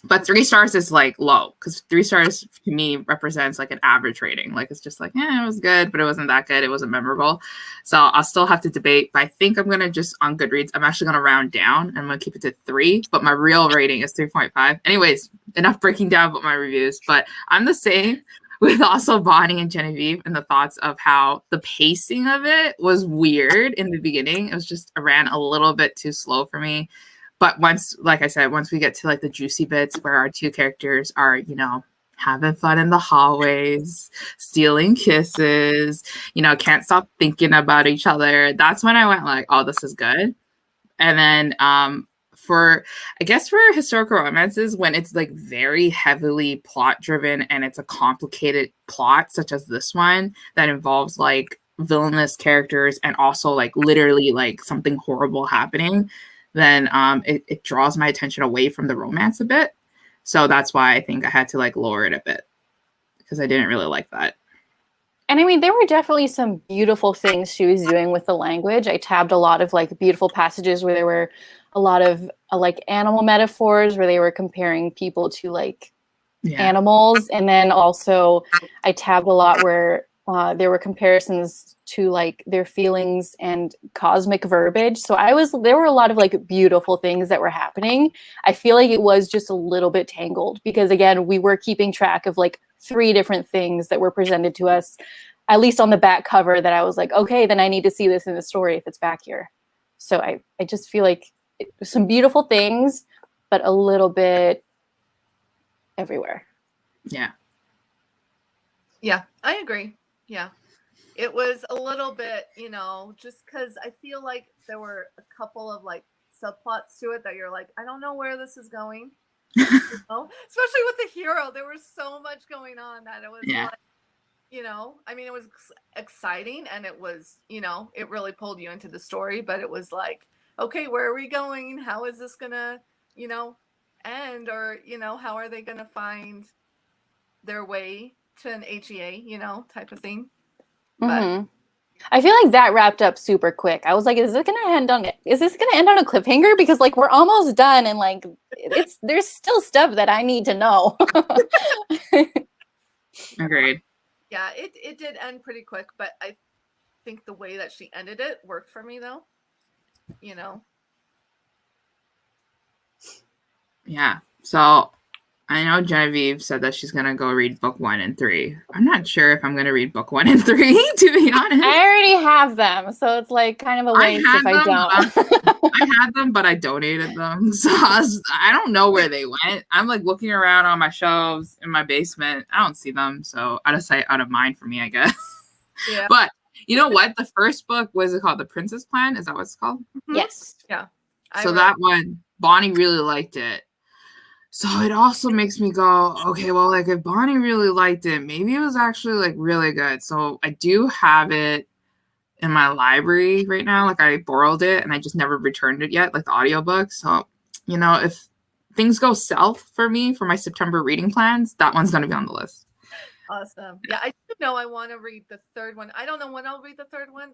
But 3 stars is like low, because 3 stars to me represents like an average rating. Like, it's just like, it was good, but it wasn't that good. It wasn't memorable. So I'll still have to debate. But I think I'm going to just, on Goodreads, I'm actually going to round down. I'm going to keep it to 3. But my real rating is 3.5. Anyways, enough breaking down about my reviews. But I'm the same with also Bonnie and Genevieve, and the thoughts of how the pacing of it was weird in the beginning. It was just, it ran a little bit too slow for me. But once, like I said, once we get to like the juicy bits where our 2 characters are, having fun in the hallways, stealing kisses, can't stop thinking about each other, that's when I went like, oh, this is good. And then for historical romances, when it's like very heavily plot driven and it's a complicated plot, such as this one that involves like villainous characters and also like literally like something horrible happening, then it draws my attention away from the romance a bit. So that's why I think I had to like lower it a bit, because I didn't really like that. And I mean, there were definitely some beautiful things she was doing with the language. I tabbed a lot of like beautiful passages where there were a lot of like animal metaphors where they were comparing people to like animals. And then also I tabbed a lot where there were comparisons to like their feelings and cosmic verbiage. So there were a lot of like beautiful things that were happening. I feel like it was just a little bit tangled because again, we were keeping track of like 3 different things that were presented to us, at least on the back cover, that I was like, okay, then I need to see this in the story if it's back here. So I just feel like some beautiful things, but a little bit everywhere. Yeah. Yeah, I agree. Yeah. It was a little bit, just because I feel like there were a couple of like subplots to it that you're like, I don't know where this is going. Especially with the hero, there was so much going on that it was like, I mean, it was exciting and it was, it really pulled you into the story, but it was like, okay, where are we going? How is this gonna, end? Or, how are they gonna find their way to an HEA, type of thing. But I feel like that wrapped up super quick. I was like, is this gonna end on a cliffhanger? Because like we're almost done and like there's still stuff that I need to know. Agreed. Yeah, it did end pretty quick, but I think the way that she ended it worked for me though. Yeah. So I know Genevieve said that she's gonna go read book 1 and 3. I'm not sure if I'm gonna read book 1 and 3, to be honest. I already have them, so it's like kind of a waste if I don't. I had them, but I donated them. So I don't know where they went. I'm like looking around on my shelves in my basement. I don't see them. So out of sight, out of mind for me, I guess. Yeah. But you know what? The first book, what is it called? The Princess Plan? Is that what it's called? Yes. Yeah. So that one, Bonnie really liked it. So it also makes me go, okay, well, like if Bonnie really liked it, maybe it was actually like really good. So I do have it in my library right now. Like I borrowed it and I just never returned it yet, like the audiobook. So, if things go south for me for my September reading plans, that one's going to be on the list. Awesome. Yeah, I do know I want to read the 3rd one. I don't know when I'll read the 3rd one.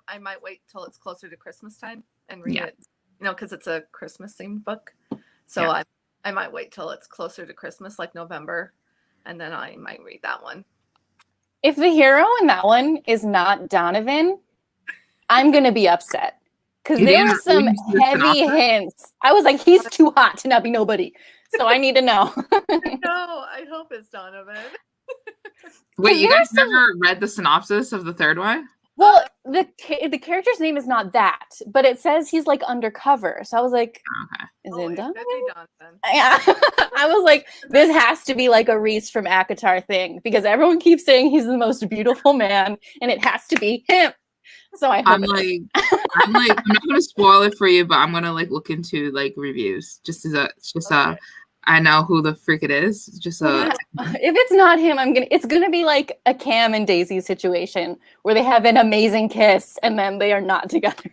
I might wait till it's closer to Christmas time and read it, because it's a Christmas themed book. So I might wait till it's closer to Christmas, like November, and then I might read that one. If the hero in that one is not Donovan, I'm going to be upset. Because there were some heavy hints. I was like, he's too hot to not be nobody. So I need to know. No, I hope it's Donovan. Wait, you guys never read the synopsis of the 3rd one? Well, the character's name is not that, but it says he's like undercover. So I was like, is it Donovan? Yeah. I was like, this has to be like a Reese from ACOTAR thing because everyone keeps saying he's the most beautiful man and it has to be him. So I'm not going to spoil it for you, but I'm going to like look into like reviews just I know who the freak it is. If it's not him, it's gonna be like a Cam and Daisy situation where they have an amazing kiss and then they are not together.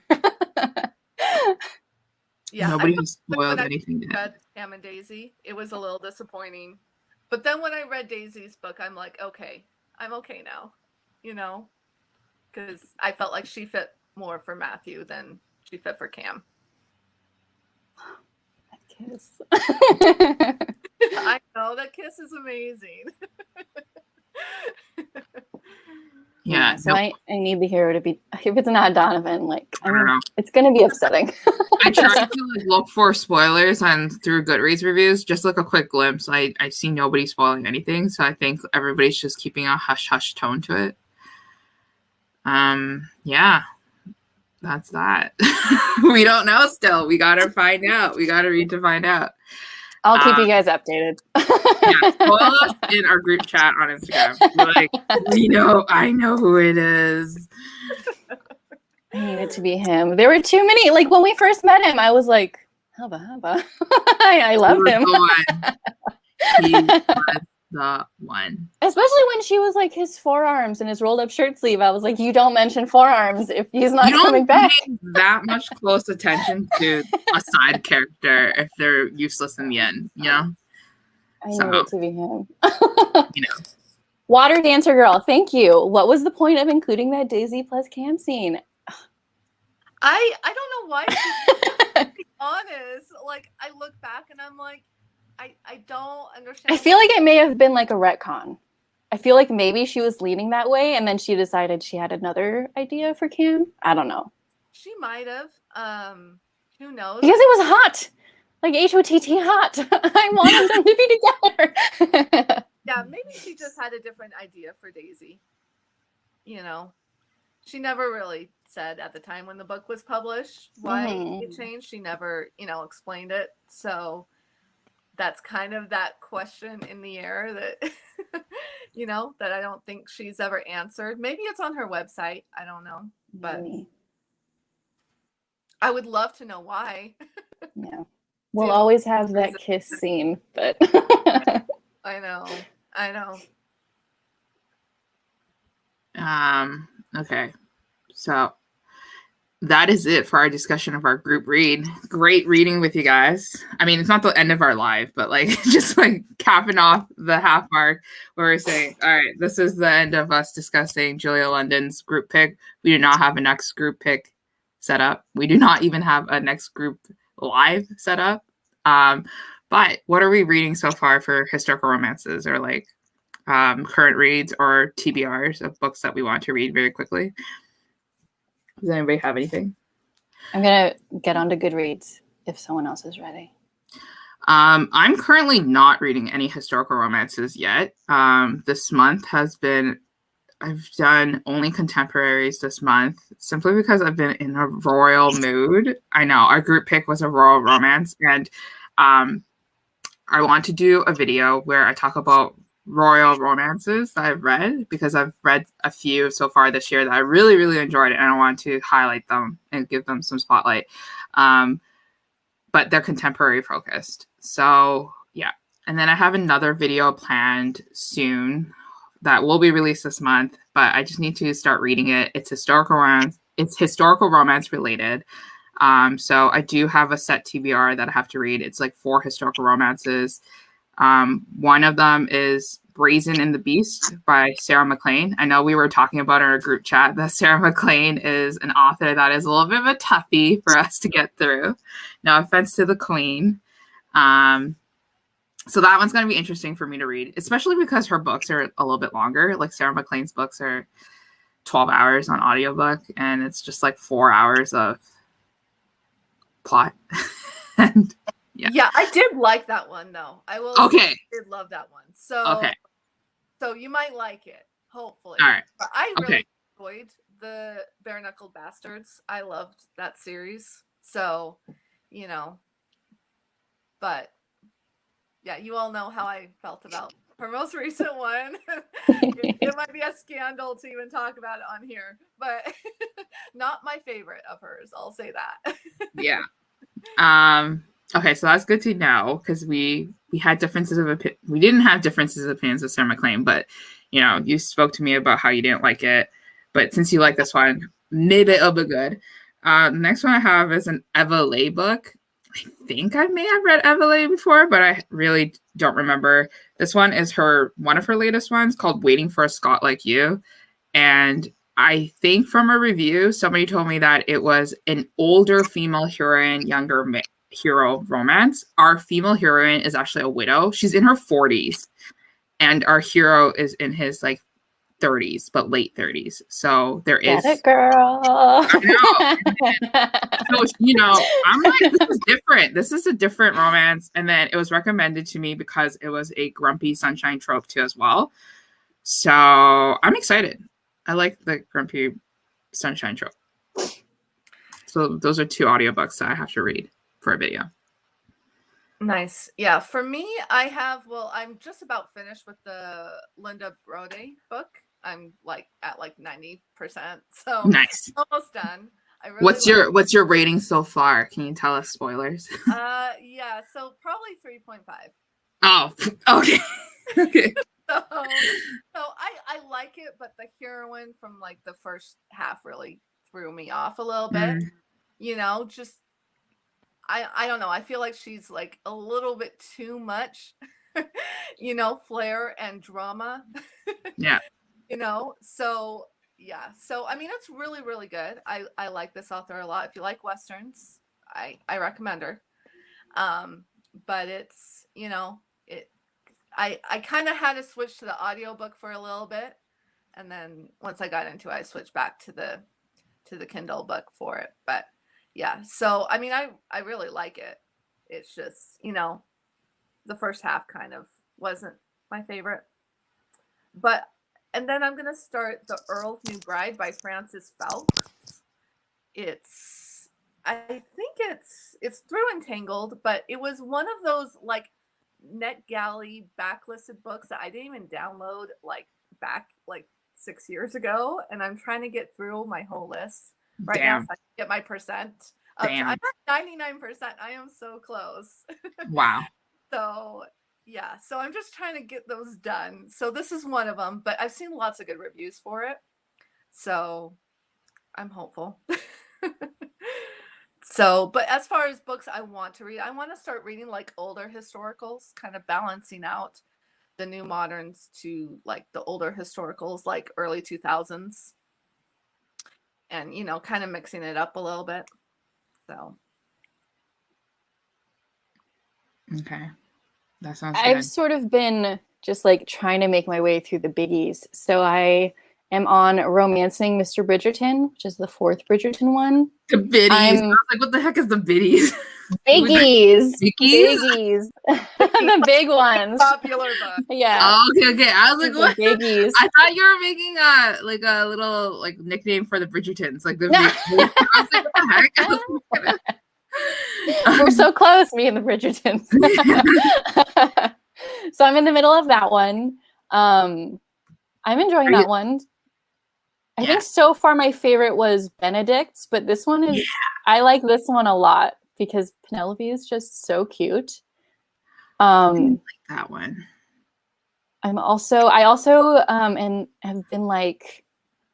Yeah, Nobody has when spoiled I anything yet. read Cam and Daisy, it was a little disappointing. But then when I read Daisy's book, I'm like, okay, I'm okay now, you know, because I felt like she fit more for Matthew than she fit for Cam. Kiss. I know that kiss is amazing. Yeah, So I need the hero to be, if it's not Donovan, like, I don't know. it's going to be upsetting. I tried to like, look for spoilers through Goodreads reviews, just like a quick glimpse. I see nobody spoiling anything, so I think everybody's just keeping a hush hush tone to it. Yeah, that's that. We don't know still. We gotta find out. We gotta read to find out. I'll keep you guys updated. Yeah, spoil us in our group chat on Instagram. We're like, I know who it is. I need it to be him. There were too many. Like when we first met him, I was like, Hubba. I love him. He was the one. Especially when she was like his forearms and his rolled up shirt sleeve. I was like, you don't mention forearms if he's not coming back. You don't pay that much close attention to a side character if they're useless in the end, you know? I need it to be him. You know. Water dancer girl, thank you. What was the point of including that Daisy plus Cam scene? I don't know why. To be honest, like I look back and I'm like, I don't understand. I feel like it may have been like a retcon. I feel like maybe she was leaning that way and then she decided she had another idea for Cam. I don't know. She might have. Who knows? Because it was hot. Like HOTT hot. I wanted them to be together. Yeah, maybe she just had a different idea for Daisy. You know, she never really said at the time when the book was published why it changed. She never, explained it. So that's kind of that question in the air that, that I don't think she's ever answered. Maybe it's on her website. I don't know. But I would love to know why. Yeah. We'll always have that kiss scene, but I know. Okay. So that is it for our discussion of our group read. Great reading with you guys. I mean, it's not the end of our live, but like just like capping off the half mark where we're saying, all right, this is the end of us discussing Julia London's group pick. We do not have a next group pick set up. We do not even have a next group live set up. But what are we reading so far for historical romances or like current reads or TBRs of books that we want to read very quickly? Does anybody have anything? I'm going to get onto Goodreads if someone else is ready. I'm currently not reading any historical romances yet. This month I've done only contemporaries this month simply because I've been in a royal mood. I know our group pick was a royal romance, and I want to do a video where I talk about royal romances that I've read because I've read a few so far this year that I really, really enjoyed and I want to highlight them and give them some spotlight. But they're contemporary focused. So yeah. And then I have another video planned soon that will be released this month, but I just need to start reading it. It's historical romance related. So I do have a set TBR that I have to read. It's like 4 historical romances. One of them is Brazen and the Beast by Sarah MacLean. I know we were talking about in our group chat that Sarah MacLean is an author that is a little bit of a toughie for us to get through. No offense to the queen. So that one's going to be interesting for me to read, especially because her books are a little bit longer. Like Sarah MacLean's books are 12 hours on audiobook, and it's just like 4 hours of plot. And yeah, I did like that one though. I did love that one. So you might like it, hopefully. All right. But I really enjoyed the Bare Knuckled Bastards. I loved that series. So, but yeah, you all know how I felt about her most recent one. It might be a scandal to even talk about it on here, but not my favorite of hers. I'll say that. Yeah. Okay, so that's good to know because we had differences of opinion. We didn't have differences of opinions with Sarah MacLean, but you spoke to me about how you didn't like it. But since you like this one, maybe it'll be good. The next one I have is an Eva Leigh book. think I may have read Evelyn before, but I really don't remember. This one is one of her latest ones called Waiting for a Scot Like You. And I think from a review, somebody told me that it was an older female heroine, younger hero romance. Our female heroine is actually a widow. She's in her 40s. And our hero is in his like 30s, but late 30s. So there is. Get it, girl. I know. So, I'm like, this is different. This is a different romance. And then it was recommended to me because it was a grumpy sunshine trope too as well. So I'm excited. I like the grumpy sunshine trope. So those are 2 audiobooks that I have to read for a video. Nice. Yeah. For me, I'm just about finished with the Linda Brode book. I'm like at like 90%. So nice. Almost done. What's your rating so far? Can you tell us spoilers? Yeah. So probably 3.5. Oh, okay. Okay. So I like it, but the heroine from like the first half really threw me off a little bit. Just I don't know. I feel like she's like a little bit too much, flair and drama. Yeah. So yeah. So I mean, it's really, really good. I like this author a lot. If you like Westerns, I recommend her. But it's, I kind of had to switch to the audiobook for a little bit. And then once I got into it, I switched back to the Kindle book for it. But yeah, so I mean, I really like it. It's just, the first half kind of wasn't my favorite. And then I'm going to start The Earl's New Bride by Frances Phelps. I think it's through Entangled, but it was one of those like NetGalley backlisted books that I didn't even download back 6 years ago, and I'm trying to get through my whole list right now so I can get my percent. I'm at 99%. I am so close. Wow. So yeah, so I'm just trying to get those done. So this is one of them, but I've seen lots of good reviews for it, so I'm hopeful. So, but as far as books I want to read, I want to start reading like older historicals, kind of balancing out the new moderns to like the older historicals, like early 2000s, and kind of mixing it up a little bit. So okay, that sounds good. I've sort of been just like trying to make my way through the biggies. So I am on Romancing Mr. Bridgerton, which is the 4th Bridgerton one. The biddies. I was like, what the heck is the biddies? Biggies. Biggies? The big ones. Popular book. Yeah. Oh, okay. I was like, what? Biggies. I thought you were making a little like nickname for the Bridgertons. Like the I was like, what the heck? We're so close, me and the Bridgertons. So I'm in the middle of that one. I'm enjoying that one. I think so far my favorite was Benedict's, but this one is, I like this one a lot because Penelope is just so cute. I like that one. I also and have been like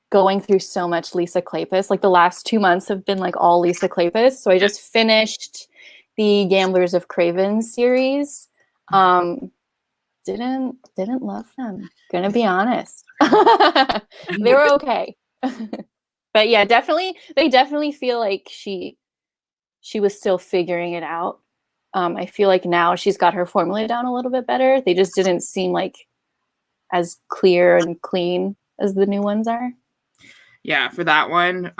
going through so much Lisa Kleypas. Like the last 2 months have been like all Lisa Kleypas. So I just finished the Gamblers of Craven series. Didn't love them. Gonna be honest. They were okay. But yeah, they definitely feel like she was still figuring it out. I feel like now she's got her formula down a little bit better. They just didn't seem like as clear and clean as the new ones are. Yeah, for that one,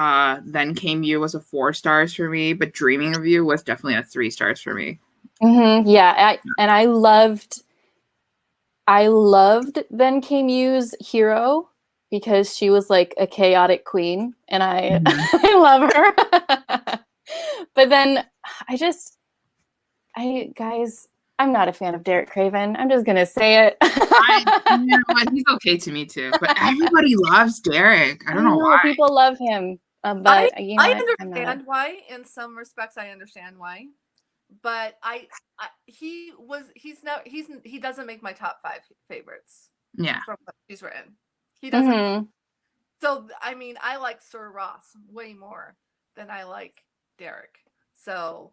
Then Came You was a 4 stars for me, but Dreaming of You was definitely a 3 stars for me. Mm-hmm, yeah, I loved Then Came You's hero because she was like a chaotic queen, and I love her. But then I'm not a fan of Derek Craven. I'm just gonna say it. He's okay to me too, but everybody loves Derek. I don't know why. People love him, but I understand why. In some respects, I understand why. But he doesn't make my top 5 favorites. Yeah, from what he's written, he doesn't. Mm-hmm. So I mean, I like Sir Ross way more than I like Derek. So,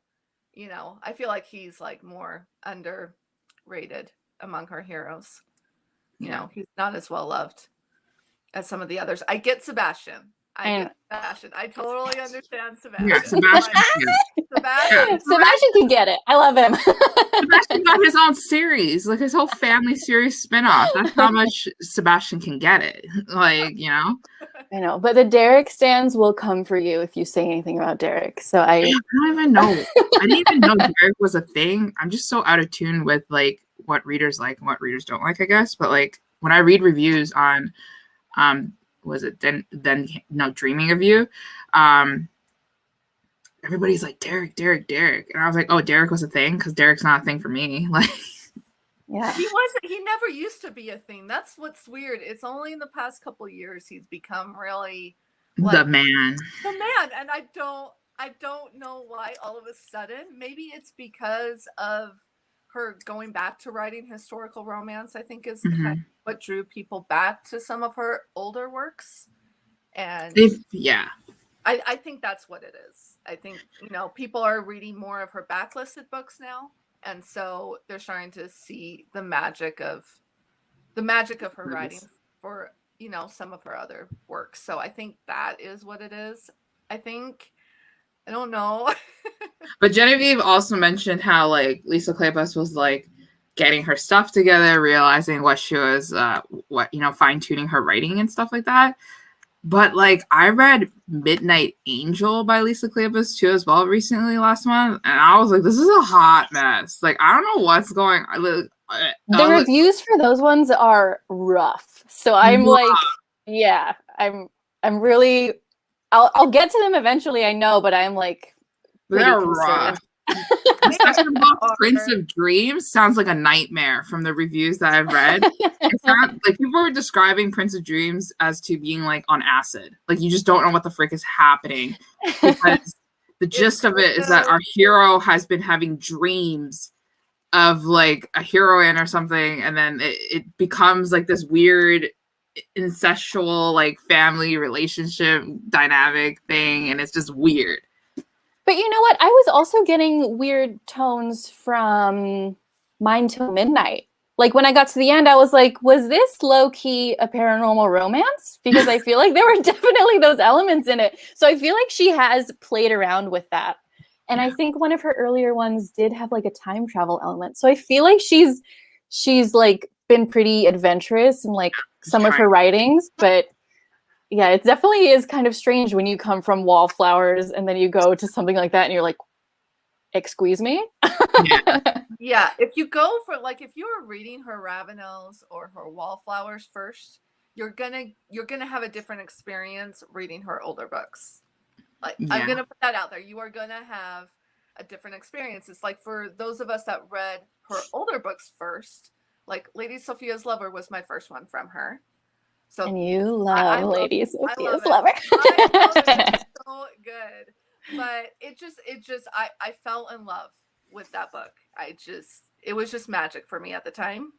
you know, I feel like he's like more underrated among her heroes. You know, he's not as well loved as some of the others. I get Sebastian. I totally understand Sebastian. Yeah, Sebastian. Sebastian can get it. I love him. Sebastian got his own series, like his whole family series spinoff. That's how much Sebastian can get it. Like, you know. I know, but the Derek stands will come for you if you say anything about Derek. So I don't even know. I didn't even know Derek was a thing. I'm just so out of tune with like what readers like and what readers don't like, I guess. But like when I read reviews on was it Dreaming of You, everybody's like Derek, and I was like, oh, Derek was a thing, because Derek's not a thing for me. Like, yeah, he never used to be a thing. That's what's weird. It's only in the past couple years he's become really like, the man, and I don't know why all of a sudden. Maybe it's because of her going back to writing historical romance, I think, is kind of what drew people back to some of her older works. And I think that's what it is. I think, you know, people are reading more of her backlisted books now, and so they're starting to see the magic of her writing for, you know, some of her other works. So I think that is what it is. I don't know. But Genevieve also mentioned how like Lisa Kleypas was like getting her stuff together, realizing what she was, fine-tuning her writing and stuff like that. But like I read Midnight Angel by Lisa Kleypas too as well recently last month, and I was like, this is a hot mess. Like I don't know what's going on. The reviews for those ones are rough. So I'm like, yeah, I'm really. I'll get to them eventually, I know, but I'm like, they're rough. Prince of Dreams sounds like a nightmare from the reviews that I've read. It's not like people were describing Prince of Dreams as to being like on acid. Like you just don't know what the frick is happening, because the gist of it is that our hero has been having dreams of like a heroine or something, and then it becomes like this weird incestual like family relationship dynamic thing, and it's just weird. But you know what? I was also getting weird tones from Mine Till Midnight. Like when I got to the end, I was like, was this low-key a paranormal romance? Because I feel like there were definitely those elements in it. So I feel like she has played around with that. And I think one of her earlier ones did have like a time travel element. So I feel like she's like been pretty adventurous in like some of her writings, but yeah, it definitely is kind of strange when you come from Wallflowers and then you go to something like that and you're like, excuse me? Yeah, if you go for like, if you're reading her Ravenels or her Wallflowers first, you're gonna have a different experience reading her older books. Like I'm gonna put that out there. You are gonna have a different experience. It's like for those of us that read her older books first, like Lady Sophia's Lover was my first one from her. So and you love Lady Sophia's Lover. I love it. It's so good. But it just I fell in love with that book. It was just magic for me at the time.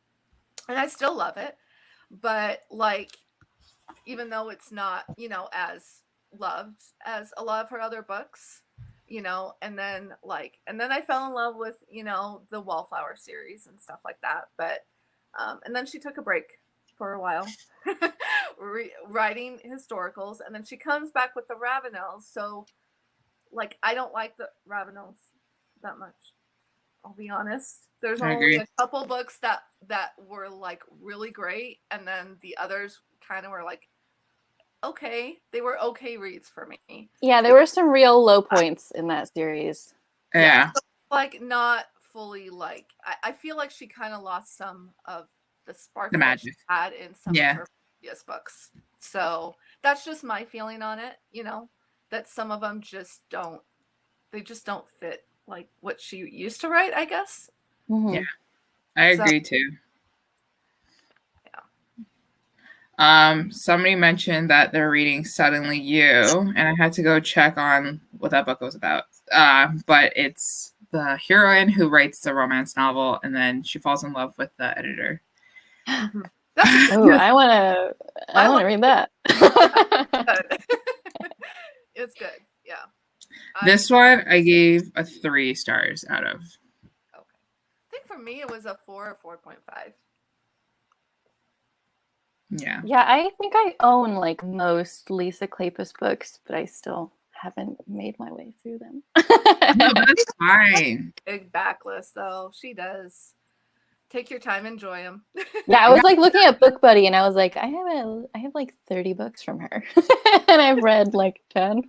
And I still love it. But like, even though it's not, you know, as loved as a lot of her other books, you know, and then I fell in love with, you know, the Wallflower series and stuff like that. But and then she took a break for a while writing historicals, and then she comes back with the Ravenels. So like I don't like the Ravenels that much, I'll be honest. There's only a couple books that were like really great, and then the others kind of were like okay. They were okay reads for me. Yeah, there were some real low points in that series. Yeah. So, like not fully like I feel like she kind of lost some of the spark that she had in some of her previous books. So that's just my feeling on it, you know, that some of them just don't fit like what she used to write, I guess. Mm-hmm. Yeah, I agree too. Somebody mentioned that they're reading Suddenly You, and I had to go check on what that book was about. But it's the heroine who writes the romance novel, and then she falls in love with the editor. Oh, I want to read that. It's good. Yeah. This one I gave a 3 stars out of. Okay. I think for me it was a 4 or 4.5. Yeah. Yeah, I think I own like most Lisa Kleypas books, but I still haven't made my way through them. No, that's fine. Big backlist though. She does. Take your time, enjoy them. Yeah, I was like looking at Book Buddy and I was like, I have like 30 books from her. And I've read like 10.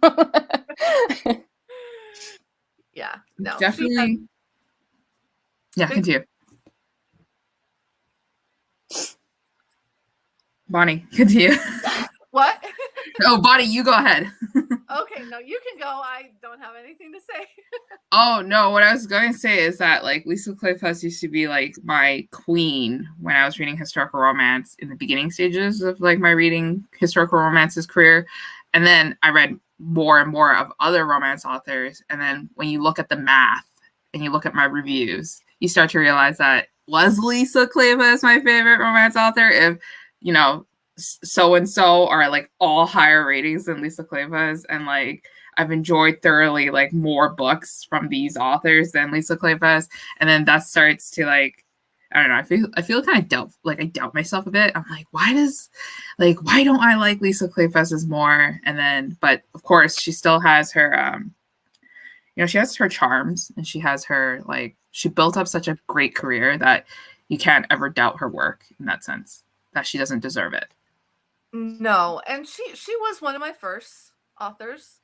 Yeah. No. Definitely. Yeah, continue. Bonnie, continue. What? Oh, Bonnie, you go ahead. Okay, no, you can go. I don't have anything to say. Oh no, what I was going to say is that like Lisa Kleypas used to be like my queen when I was reading historical romance in the beginning stages of like my reading historical romances career. And then I read more and more of other romance authors. And then when you look at the math and you look at my reviews, you start to realize that was Lisa Kleypas my favorite romance author? If, you know, so and so are like all higher ratings than Lisa Kleypas, and like I've enjoyed thoroughly like more books from these authors than Lisa Kleypas, and then that starts to like I don't know. I feel kind of I doubt myself a bit. I'm like, why don't I like Lisa Kleypas's more? And then, but of course, she still has her she has her charms, and she has her like she built up such a great career that you can't ever doubt her work in that sense. That she doesn't deserve it. No, and she was one of my first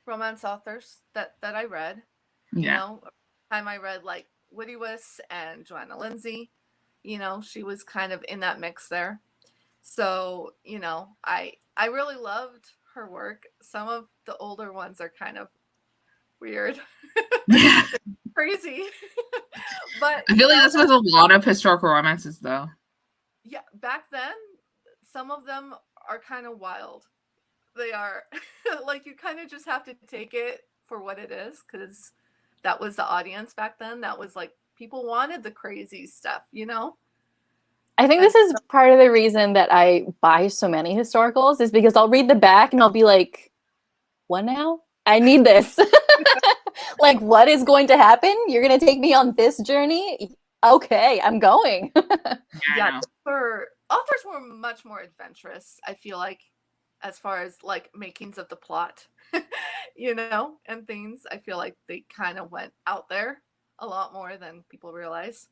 romance authors that I read. Yeah. You know, time I read like Woody Wiss and Joanna Lindsay, she was kind of in that mix there. So, I really loved her work. Some of the older ones are kind of weird. Crazy. But I feel like that's with a lot of historical romances though. Yeah, back then some of them are kind of wild. They are like you kind of just have to take it for what it is, because that was the audience back then. That was like people wanted the crazy stuff, I think this is part of the reason that I buy so many historicals, is because I'll read the back and I'll be like, what now? I need this. Like, what is going to happen? You're going to take me on this journey? Okay, I'm going. Yeah, authors were much more adventurous, I feel like, as far as like makings of the plot, and things. I feel like they kind of went out there a lot more than people realize.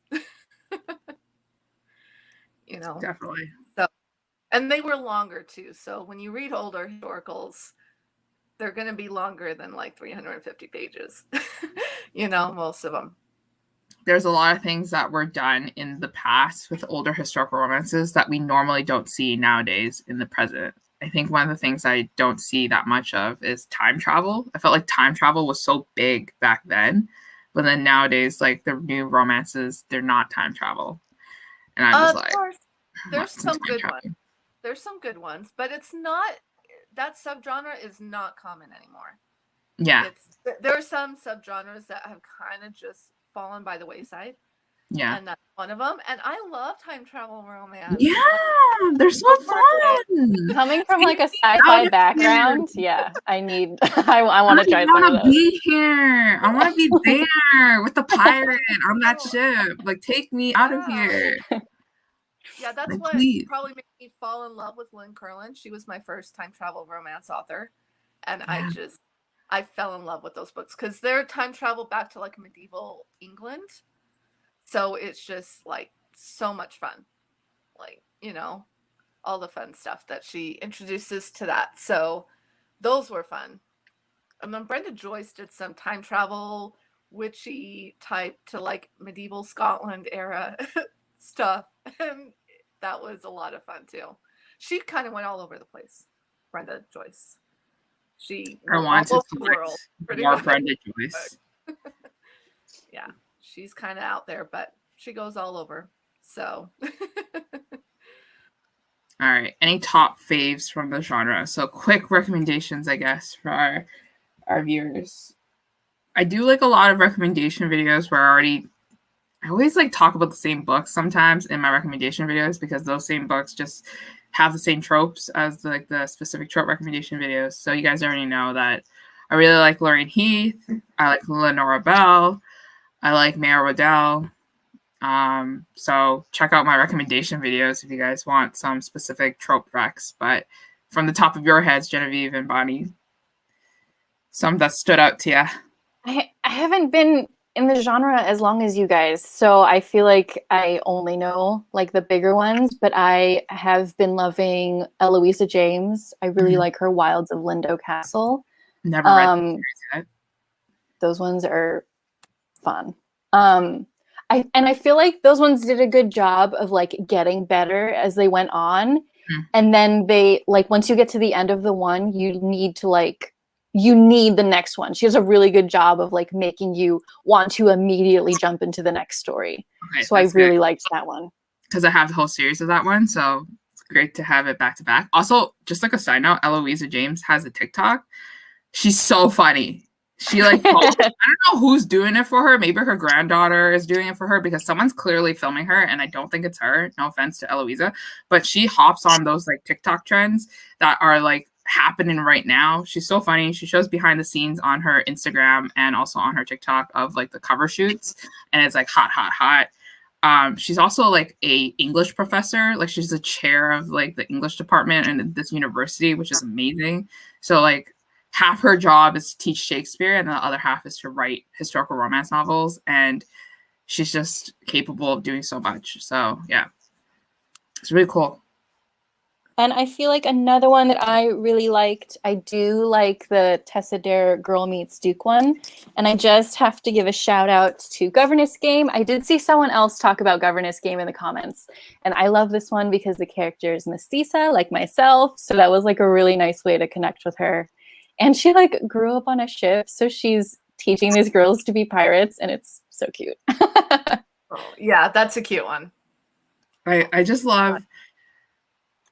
Definitely. So, and they were longer too. So when you read older historicals, they're going to be longer than like 350 pages. Most of them. There's a lot of things that were done in the past with older historical romances that we normally don't see nowadays in the present. I think one of the things I don't see that much of is time travel. I felt like time travel was so big back then, but then nowadays, like the new romances, they're not time travel. And I'm just like, there's some good ones. There's some good ones, but it's not, that subgenre is not common anymore. Yeah. There are some subgenres that have kind of just fallen by the wayside. Yeah. And that's one of them. And I love time travel romance. Yeah, they're so fun. Coming from like a sci-fi background, yeah, I want to try some of those. I want to be here. I want to be there with the pirate on that ship. Like, take me out of here. Yeah, that's like, what probably made me fall in love with Lynn Curlin. She was my first time travel romance author. And yeah. I fell in love with those books because they're time travel back to like medieval England. So it's just like so much fun. Like, all the fun stuff that she introduces to that. So those were fun. And then Brenda Joyce did some time travel, witchy type to like medieval Scotland era stuff. And that was a lot of fun too. She kind of went all over the place, Brenda Joyce. She wants to world. More Brenda Joyce. Yeah, she's kind of out there, but she goes all over. So, all right. Any top faves from the genre? So, quick recommendations, I guess, for our viewers. I do like a lot of recommendation videos where I always like talk about the same books sometimes in my recommendation videos, because those same books just have the same tropes as like the specific trope recommendation videos. So you guys already know that I really like Lorraine Heath. I like Lenora Bell. I like Mayor Waddell. So check out my recommendation videos if you guys want some specific trope recs. But from the top of your heads, Genevieve and Bonnie, some that stood out to you. I haven't been in the genre as long as you guys, so I feel like I only know like the bigger ones, but I have been loving Eloisa James. I really like her Wilds of Lindo Castle. Never read that. Those ones are fun. I feel like those ones did a good job of like getting better as they went on. And then they like once you get to the end of the one, you need the next one. She does a really good job of like making you want to immediately jump into the next story. Okay, so I really liked that one. Because I have the whole series of that one, so it's great to have it back to back. Also, just like a side note, Eloisa James has a TikTok. She's so funny. She like, I don't know who's doing it for her. Maybe her granddaughter is doing it for her because someone's clearly filming her, and I don't think it's her. No offense to Eloisa, but she hops on those like TikTok trends that are like happening right now. She's so funny. She shows behind the scenes on her Instagram and also on her TikTok of like the cover shoots, and it's like hot. She's also like a English professor. Like she's the chair of like the English department in this university, which is amazing. So like half her job is to teach Shakespeare and the other half is to write historical romance novels. And she's just capable of doing so much. So yeah, it's really cool. And I feel like another one that I really liked, I do like the Tessa Dare Girl Meets Duke one. And I just have to give a shout out to Governess Game. I did see someone else talk about Governess Game in the comments. And I love this one because the character is mestiza, like myself. So that was like a really nice way to connect with her. And she like grew up on a ship. So she's teaching these girls to be pirates. And it's so cute. Oh, yeah, that's a cute one. I just love...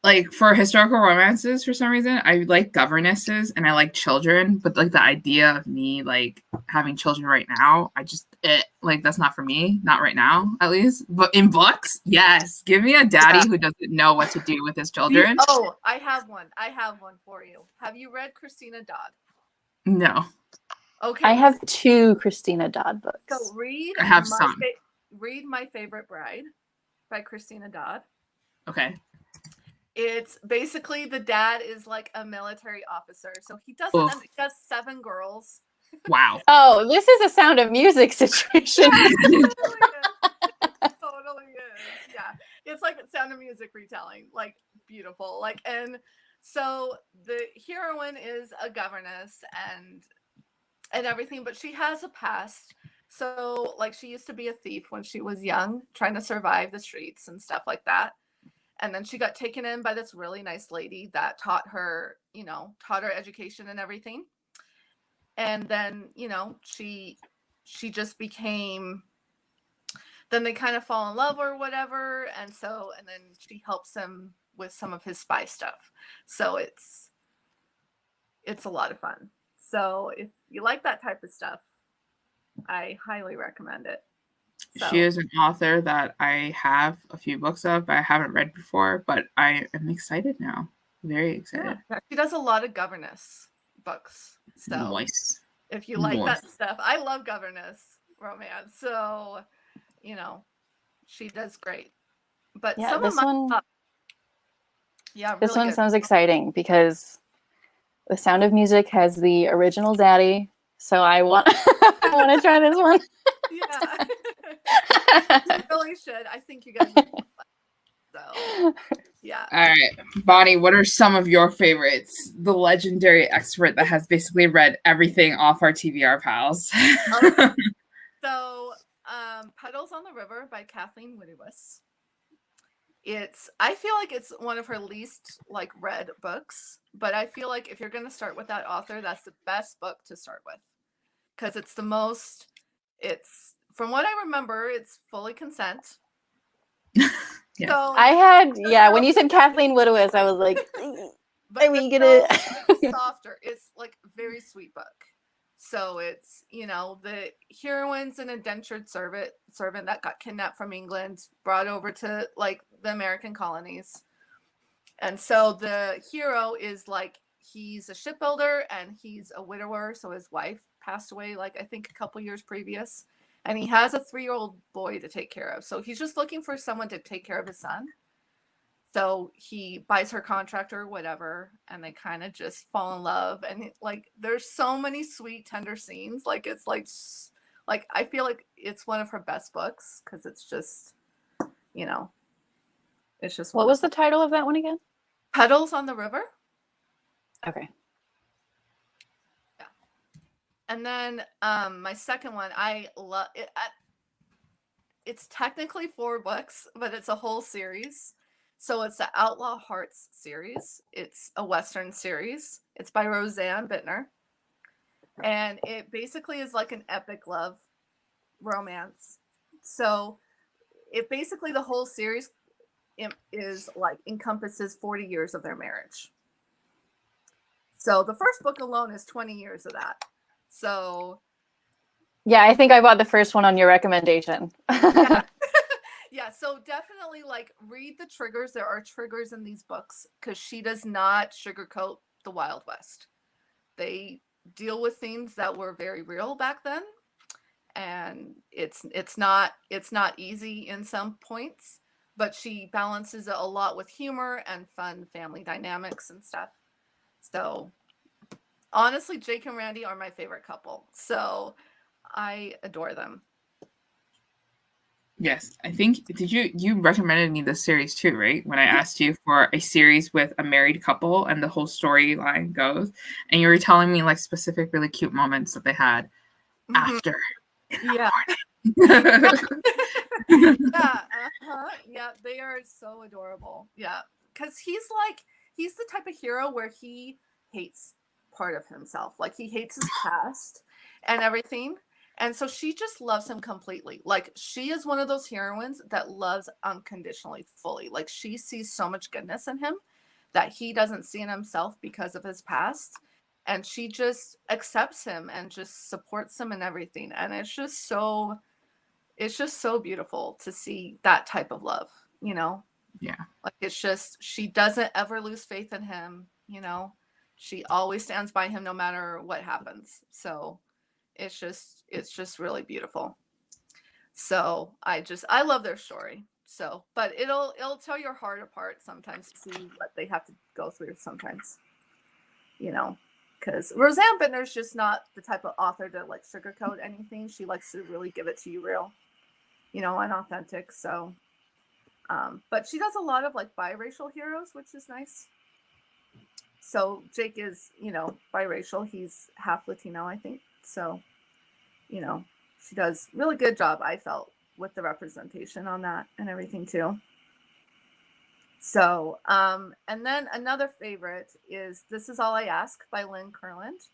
like for historical romances, for some reason, I like governesses and I like children, but like the idea of me like having children right now, like that's not for me, not right now, at least. But in books, yes, give me a daddy who doesn't know what to do with his children. Oh, I have one for you. Have you read Christina Dodd? No. Okay. I have 2 Christina Dodd books. So read. I have some. Read My Favorite Bride by Christina Dodd. Okay. It's basically the dad is like a military officer, so he does 7 girls. Wow. Oh, this is a Sound of Music situation. Yeah, it totally is. Yeah, it's like a Sound of Music retelling, like beautiful. Like, and so the heroine is a governess and everything, but she has a past. So like she used to be a thief when she was young, trying to survive the streets and stuff like that. And then she got taken in by this really nice lady that taught her education and everything. And then, she just became, then they kind of fall in love or whatever. And then she helps him with some of his spy stuff. So it's a lot of fun. So if you like that type of stuff, I highly recommend it. So. She is an author that I have a few books of, but I haven't read before, but I am excited now. Very excited. Yeah, she does a lot of governess books. So nice. If you like that stuff, I love governess romance. So, she does great. But yeah, some this of my one, yeah, this really one good. sounds exciting because The Sound of Music has the original daddy. So I want to try this one. Yeah. You really should. I think you guys so yeah. All right. Bonnie, what are some of your favorites? The legendary expert that has basically read everything off our TBR pals. Okay. So Puddles on the River by Kathleen Whittiwis. I feel like it's one of her least like read books, but I feel like if you're gonna start with that author, that's the best book to start with. Because from what I remember, it's fully consent. Yeah. So when you said Kathleen Whittiwis, I was like, but are we gonna softer? It's like a very sweet book. So it's, the heroine's an indentured servant that got kidnapped from England, brought over to like the American colonies. And so the hero is like, he's a shipbuilder and he's a widower. So his wife passed away, like, I think a couple years previous. And he has a 3-year-old boy to take care of. So he's just looking for someone to take care of his son. So he buys her contractor or whatever, and they kind of just fall in love. And like, there's so many sweet, tender scenes. Like, it's like I feel like it's one of her best books because it's just, you know, it's just. What was the title of that one again? Petals on the River. Okay. Yeah. And then my second one, I love it. It's technically 4 books, but it's a whole series. So it's the Outlaw Hearts series. It's a Western series. It's by Roseanne Bittner. And it basically is like an epic love romance. So it basically, the whole series is like encompasses 40 years of their marriage. So the first book alone is 20 years of that. So yeah, I think I bought the first one on your recommendation. Yeah. Yeah, so definitely like read the triggers. There are triggers in these books because she does not sugarcoat the Wild West. They deal with things that were very real back then, and it's not easy in some points, but she balances it a lot with humor and fun family dynamics and stuff. So honestly, Jake and Randy are my favorite couple. So I adore them. Yes, I think you recommended me this series too, right? When I asked you for a series with a married couple and the whole storyline goes, and you were telling me like specific really cute moments that they had after. Yeah. Yeah. Yeah, they are so adorable. Yeah, because he's the type of hero where he hates part of himself. Like, he hates his past and everything. And so she just loves him completely. Like, she is one of those heroines that loves unconditionally, fully. Like, she sees so much goodness in him that he doesn't see in himself because of his past. And she just accepts him and just supports him and everything. And it's just so beautiful to see that type of love, you know? Yeah. Like, it's just, she doesn't ever lose faith in him, you know? She always stands by him no matter what happens. So it's just really beautiful. So I love their story. So, but it'll tear your heart apart sometimes to see what they have to go through sometimes, you know, because Roseanne Bittner's just not the type of author to like sugarcoat anything. She likes to really give it to you real, you know, and authentic. So, but she does a lot of like biracial heroes, which is nice. So Jake is, you know, biracial. He's half Latino, I think. So, you know, she does really good job, I felt, with the representation on that and everything too. So, and then another favorite is This Is All I Ask by Lynn Kurland.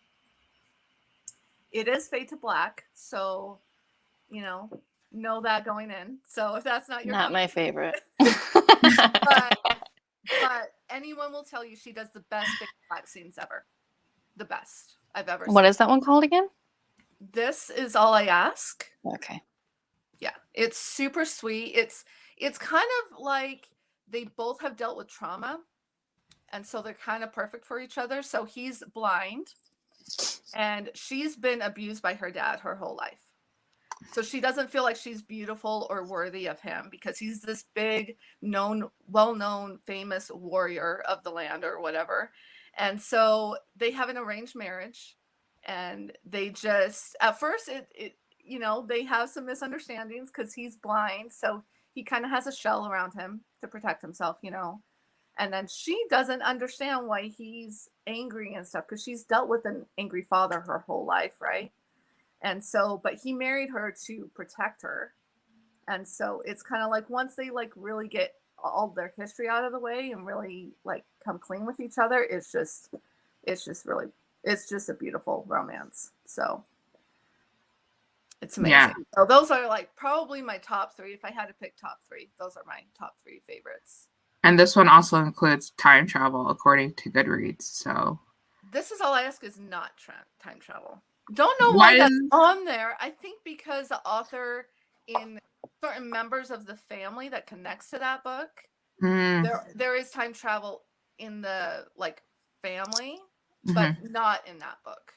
It is Fade to Black, so, you know that going in. So if that's not your Not my favorite. but anyone will tell you she does the best Fade to Black scenes ever. The best I've ever seen. What is that one called again? This Is All I Ask. Okay. Yeah, it's super sweet. It's kind of like they both have dealt with trauma, and so they're kind of perfect for each other. So he's blind, and she's been abused by her dad her whole life. So she doesn't feel like she's beautiful or worthy of him because he's this big, well-known, famous warrior of the land or whatever. And so they have an arranged marriage, and they just, at first, you know, they have some misunderstandings because he's blind. So he kind of has a shell around him to protect himself, you know. And then she doesn't understand why he's angry and stuff because she's dealt with an angry father her whole life, right? And so, but he married her to protect her. And so it's kind of like once they like really get all their history out of the way and really like come clean with each other, it's just a beautiful romance. So it's amazing. Yeah. So those are like probably my top 3. If I had to pick top 3, those are my top 3 favorites. And this one also includes time travel according to Goodreads. So This Is All I Ask is not time travel. Don't know why that's on there. I think because the author, in certain members of the family that connects to that book, there is time travel in the like family, but Mhm. not in that book.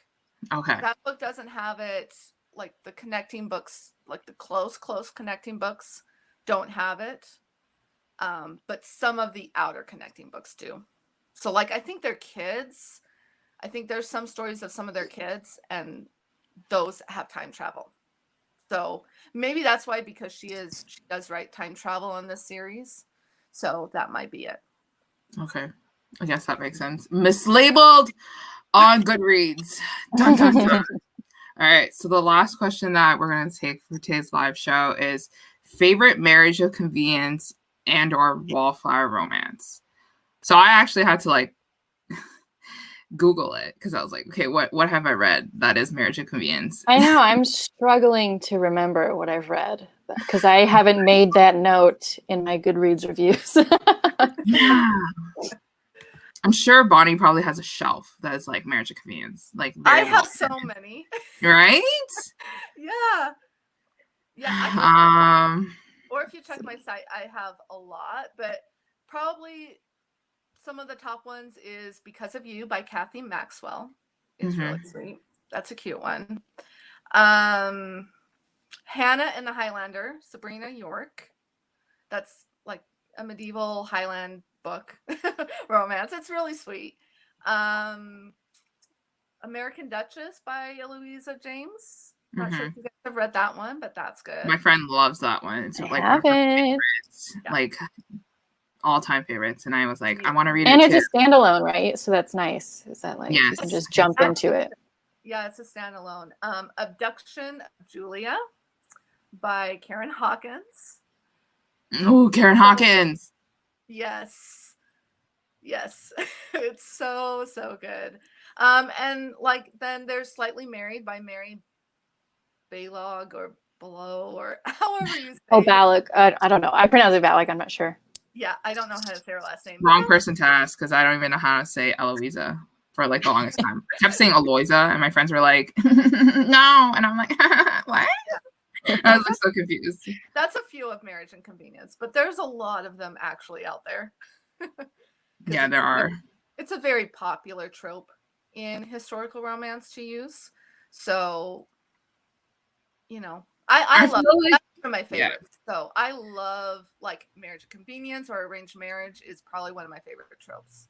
Okay. That book doesn't have it. Like the connecting books, like the close connecting books don't have it. But some of the outer connecting books do. So like, I think they're kids. I think there's some stories of some of their kids, and those have time travel. So maybe that's why, because she does write time travel in this series. So that might be it. Okay. I guess that makes sense. Mislabeled on Goodreads. Dun, dun, dun. All right. So the last question that we're going to take for today's live show is favorite marriage of convenience and or wallflower romance. So I actually had to like Google it because I was like, okay, what have I read that is marriage of convenience? I know, I'm struggling to remember what I've read because I haven't made that note in my Goodreads reviews. Yeah. I'm sure Bonnie probably has a shelf that is like marriage of convenience. Like I very have well. so many. Right? Yeah. Yeah, I think, Um or if you check my site, I have a lot, but probably some of the top ones is Because of You by Kathy Maxwell. Is really sweet. That's a cute one. Hannah and the Highlander, Sabrina York. That's like a medieval Highland book romance. It's really sweet. American Duchess by Eloisa James. Not sure if you guys have read that one, but that's good. My friend loves that one. It's I like one of her favorites. Yeah. Like all-time favorites. And I was like, I want to read and it too. it's a standalone, right? So that's nice. Is that like you can just jump into it? Yeah, it's a standalone. Abduction of Julia by Karen Hawkins. Oh, Karen Hawkins. Yes. Yes. It's so good. And like then there's Slightly Married by Mary Balog or Below or however you say it. Balog. I don't know. I pronounce it Balog. I'm not sure. Yeah, I don't know how to say her last name. Wrong person to ask because I don't even know how to say Eloisa for like the longest time. I kept saying Eloisa and my friends were like, no. And I'm like, what? I was like so confused. That's a few of Marriage and Convenience, but there's a lot of them actually out there. Yeah, there are. It's a very popular trope in historical romance to use. So, you know, I love it. That's one of my favorites. Yeah. So I love like Marriage and Convenience or Arranged Marriage is probably one of my favorite tropes.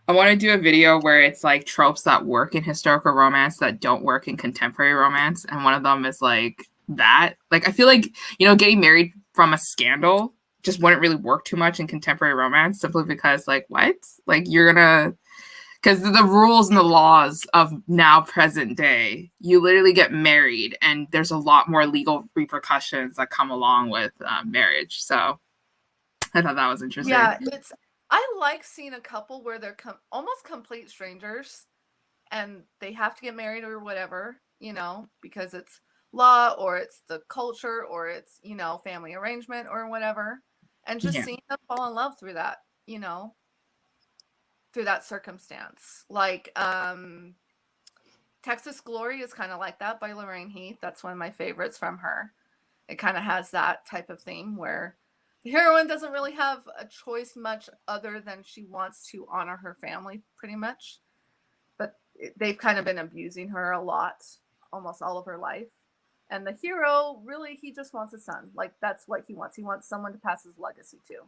I want to do a video where it's like tropes that work in historical romance that don't work in contemporary romance. And one of them is like that. Like, I feel like, you know, getting married from a scandal just wouldn't really work too much in contemporary romance simply because, like, what? Like, you're gonna, because the rules and the laws of now present day, you literally get married and there's a lot more legal repercussions that come along with marriage. So I thought that was interesting. Yeah, I like seeing a couple where they're almost complete strangers and they have to get married or whatever, you know, because it's law or it's the culture or it's, you know, family arrangement or whatever. And just seeing them fall in love through that, you know, through that circumstance. Like Texas Glory is kind of like that by Lorraine Heath. That's one of my favorites from her. It kind of has that type of theme where the heroine doesn't really have a choice much other than she wants to honor her family pretty much. But they've kind of been abusing her a lot, almost all of her life. And the hero, really, he just wants a son. Like, that's what he wants. He wants someone to pass his legacy to.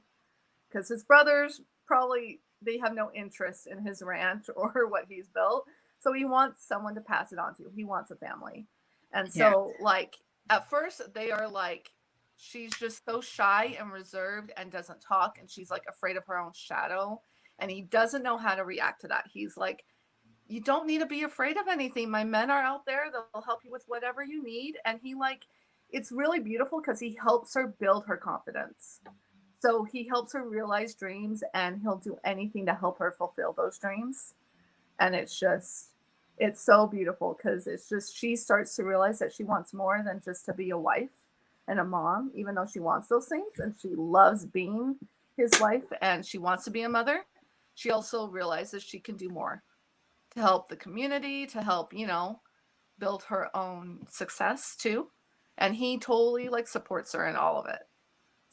Because his brothers probably, they have no interest in his ranch or what he's built. So he wants someone to pass it on to. He wants a family. And so, like, at first, they are like, she's just so shy and reserved and doesn't talk. And she's, like, afraid of her own shadow. And he doesn't know how to react to that. He's like, you don't need to be afraid of anything. My men are out there. They'll help you with whatever you need. And he like, it's really beautiful because he helps her build her confidence. So he helps her realize dreams and he'll do anything to help her fulfill those dreams. And it's so beautiful because it's just, she starts to realize that she wants more than just to be a wife and a mom, even though she wants those things. And she loves being his wife and she wants to be a mother. She also realizes she can do more to help the community, to help, you know, build her own success too. And he totally like supports her in all of it.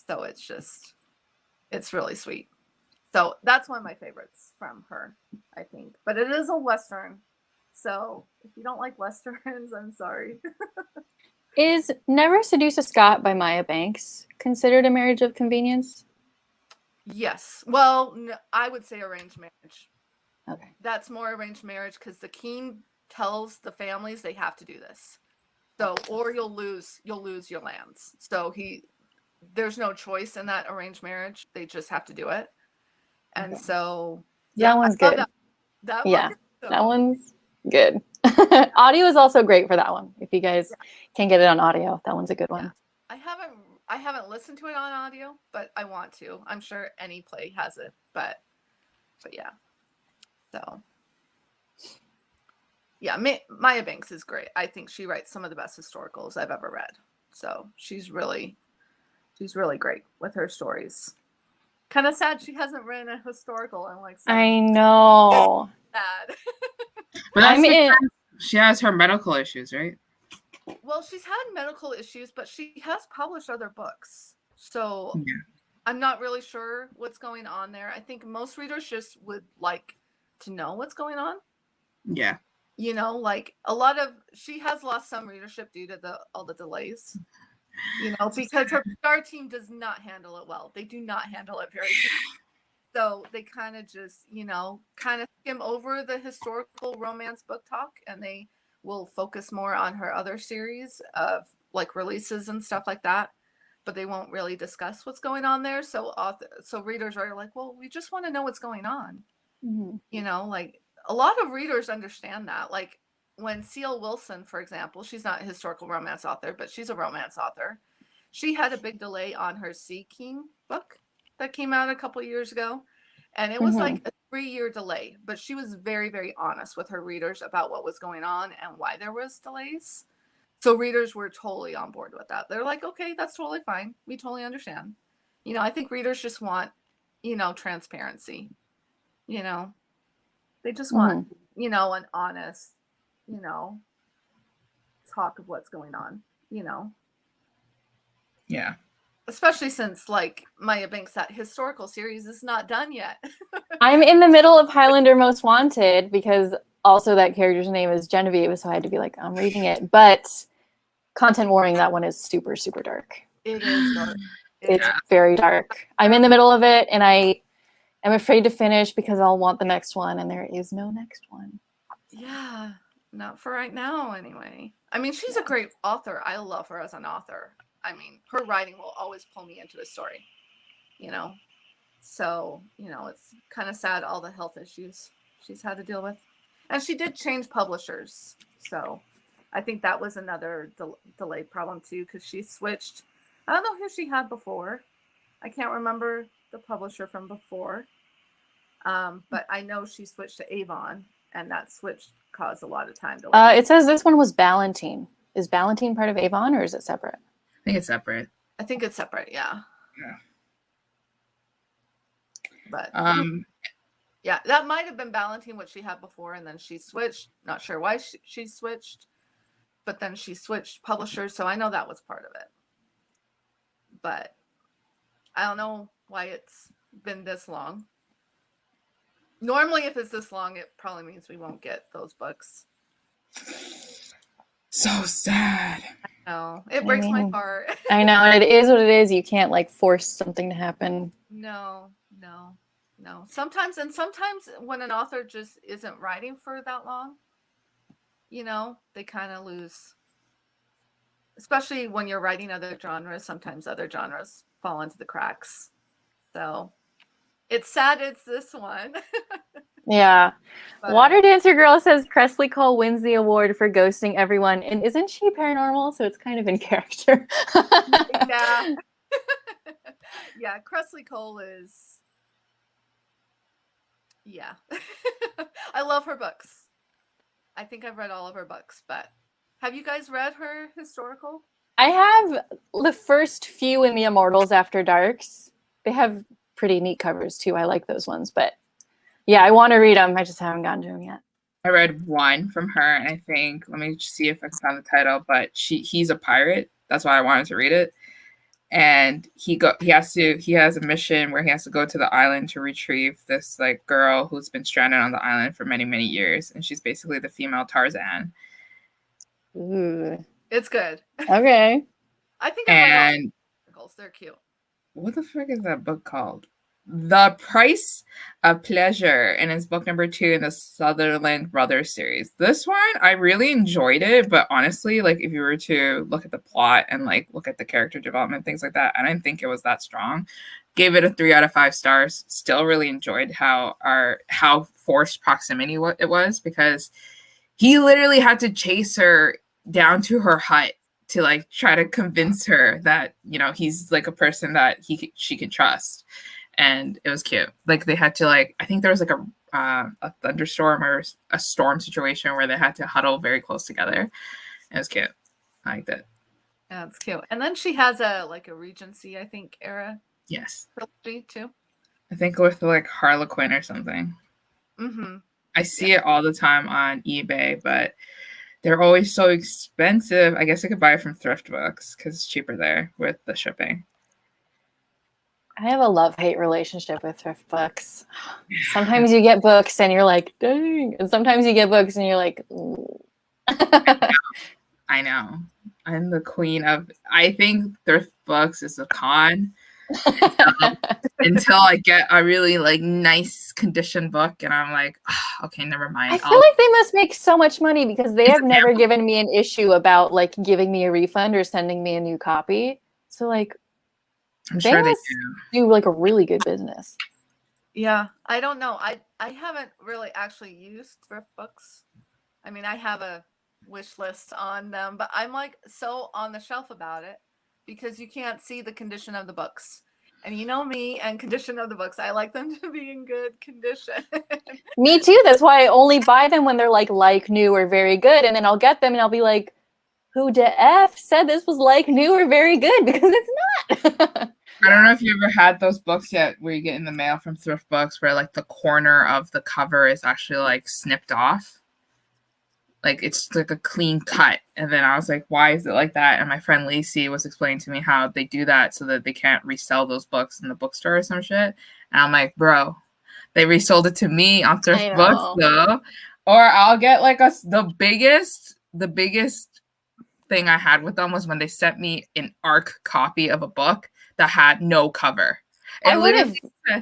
So it's really sweet. So that's one of my favorites from her, I think. But it is a Western. So if you don't like Westerns, I'm sorry. Is Never Seduce a Scot by Maya Banks considered a marriage of convenience? Yes. Well, no, I would say arranged marriage. Okay. That's more arranged marriage because the king tells the families they have to do this. So, or you'll lose your lands. So there's no choice in that arranged marriage. They just have to do it. And Okay. so, That one's good. That Yeah, one, that one's good. Audio is also great for that one. If you guys can get it on audio, that one's a good one. Yeah. I haven't listened to it on audio, but I want to. I'm sure any play has it, but yeah. So yeah, Maya Banks is great. I think she writes some of the best historicals I've ever read. So she's really great with her stories. Kind of sad she hasn't written a historical in like 7 I know. sad. But that's because she has her medical issues, right? Well, she's had medical issues, but she has published other books. So Yeah. I'm not really sure what's going on there. I think most readers just would like to know what's going on. Yeah. You know, like she has lost some readership due to all the delays. You know, because her PR team does not handle it well. They do not handle it very good. So they kind of just, kind of skim over the historical romance book talk, and they will focus more on her other series of like releases and stuff like that. But they won't really discuss what's going on there. So readers are like, well, we just want to know what's going on. Mm-hmm. Like a lot of readers understand that. Like when C.L. Wilson, for example, she's not a historical romance author, but she's a romance author. She had a big delay on her Sea King book that came out a couple years ago. And it was like a 3-year delay, but she was very, very honest with her readers about what was going on and why there was delays. So readers were totally on board with that. They're like, okay, that's totally fine. We totally understand. I think readers just want, transparency. They just want, an honest, talk of what's going on, Yeah. Especially since like Maya Banks, that historical series is not done yet. I'm in the middle of Highlander Most Wanted because also that character's name is Genevieve, so I had to be like, I'm reading it. But content warning, that one is super, super dark. It is dark. It's very dark. I'm in the middle of it, and I am afraid to finish because I'll want the next one, and there is no next one. Yeah, not for right now anyway. I mean, she's a great author. I love her as an author. I mean, her writing will always pull me into a story, So, it's kind of sad all the health issues she's had to deal with. And she did change publishers. So I think that was another delayed problem too, because she switched. I don't know who she had before. I can't remember the publisher from before. But I know she switched to Avon, and that switch caused a lot of time delay. It says this one was Ballantine. Is Ballantine part of Avon, or is it separate? I think it's separate. I think it's separate, yeah. Yeah. But yeah, that might have been Ballantine, what she had before, and then she switched. Not sure why she switched, but then she switched publishers, so I know that was part of it. But I don't know why it's been this long. Normally, if it's this long, it probably means we won't get those books. So sad. I know. It breaks my heart. I know. And it is what it is. You can't like force something to happen. No. Sometimes when an author just isn't writing for that long, they kind of lose. Especially when you're writing other genres, sometimes other genres fall into the cracks. So it's sad it's this one. Yeah. But Water Dancer Girl says Cressley Cole wins the award for ghosting everyone. And isn't she paranormal? So it's kind of in character. Yeah. Yeah, Cressley Cole is... Yeah. I love her books. I think I've read all of her books, but have you guys read her historical? I have the first few in the Immortals After Darks. They have pretty neat covers too. I like those ones, but yeah, I want to read them. I just haven't gotten to them yet. I read one from her, and I think, let me just see if I can find the title, but he's a pirate. That's why I wanted to read it. and he has a mission where he has to go to the island to retrieve this like girl who's been stranded on the island for many, many years, and she's basically the female Tarzan. Ooh. It's good. Okay. I think I've read all the they're cute. What the fuck is that book called? The Price of Pleasure, and it's book number 2 in the Sutherland Brothers series. This one, I really enjoyed it, but honestly, like if you were to look at the plot and like look at the character development, things like that, I didn't think it was that strong. Gave it a 3 out of 5 stars. Still really enjoyed how forced proximity it was, because he literally had to chase her down to her hut to like try to convince her that, you know, he's like a person that she can trust. And it was cute. Like they had to like, I think there was like a thunderstorm or a storm situation where they had to huddle very close together. It was cute. I liked it. Yeah, it's cute. And then she has a Regency, I think, era. Yes. Trilogy too. I think with like Harlequin or something. Mm-hmm. I see it all the time on eBay, but they're always so expensive. I guess I could buy it from thrift books because it's cheaper there with the shipping. I have a love-hate relationship with thrift books. Sometimes you get books and you're like, dang. And sometimes you get books and you're like, ooh. I know. I'm the queen of, I think thrift books is a con. Until I get a really like nice condition book and I'm like, oh, okay, never mind. I feel like they must make so much money because they have never given me an issue about like giving me a refund or sending me a new copy. So like, I'm sure they do like a really good business. Yeah, I don't know. I haven't really actually used thrift books. I mean, I have a wish list on them, but I'm like so on the shelf about it because you can't see the condition of the books. And you know me and condition of the books, I like them to be in good condition. Me too. That's why I only buy them when they're like new or very good. And then I'll get them and I'll be like, who the F said this was like new or very good? Because it's not. I don't know if you ever had those books yet where you get in the mail from thrift books where like the corner of the cover is actually like snipped off. Like it's like a clean cut. And then I was like, why is it like that? And my friend Lacey was explaining to me how they do that so that they can't resell those books in the bookstore or some shit. And I'm like, bro, they resold it to me on thrift books though. Or I'll get like the biggest thing I had with them was when they sent me an ARC copy of a book that had no cover. I would have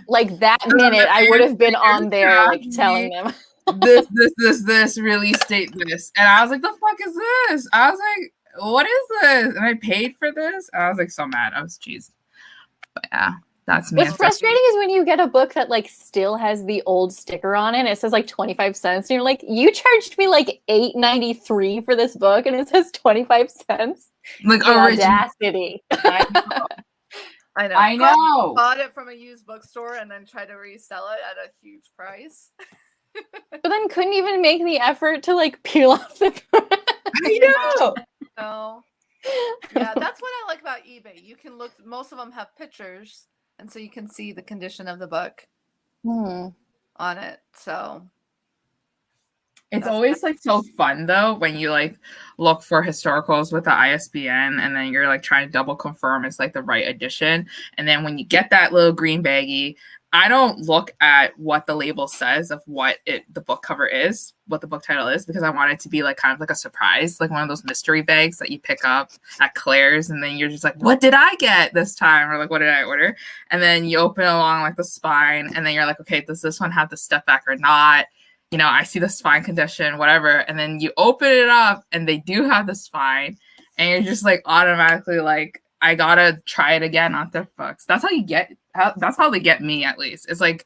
like that minute I would have been on there like telling them this release date this. And I was like, the fuck is this? I was like, what is this? And I paid for this. And I was like so mad. I was cheesed. But yeah, that's me. What's frustrating is when you get a book that like still has the old sticker on it and it says like 25 cents. And you're like, you charged me like $8.93 for this book and it says 25 cents. Like audacity. I know. Bought it from a used bookstore and then tried to resell it at a huge price. But then couldn't even make the effort to like peel off the front. I know. No. Yeah, that's what I like about eBay. You can look, most of them have pictures, and so you can see the condition of the book on it. So it's always like so fun though when you like look for historicals with the ISBN and then you're like trying to double confirm it's like the right edition. And then when you get that little green baggie, I don't look at what the label says of what the book cover is, what the book title is, because I want it to be like kind of like a surprise, like one of those mystery bags that you pick up at Claire's and then you're just like, what did I get this time? Or like, what did I order? And then you open along like the spine and then you're like, okay, does this one have the step back or not? You know, I see the spine condition, whatever. And then you open it up and they do have the spine and you're just like automatically like, I gotta try it again on thrift books. That's how they get me, at least. It's like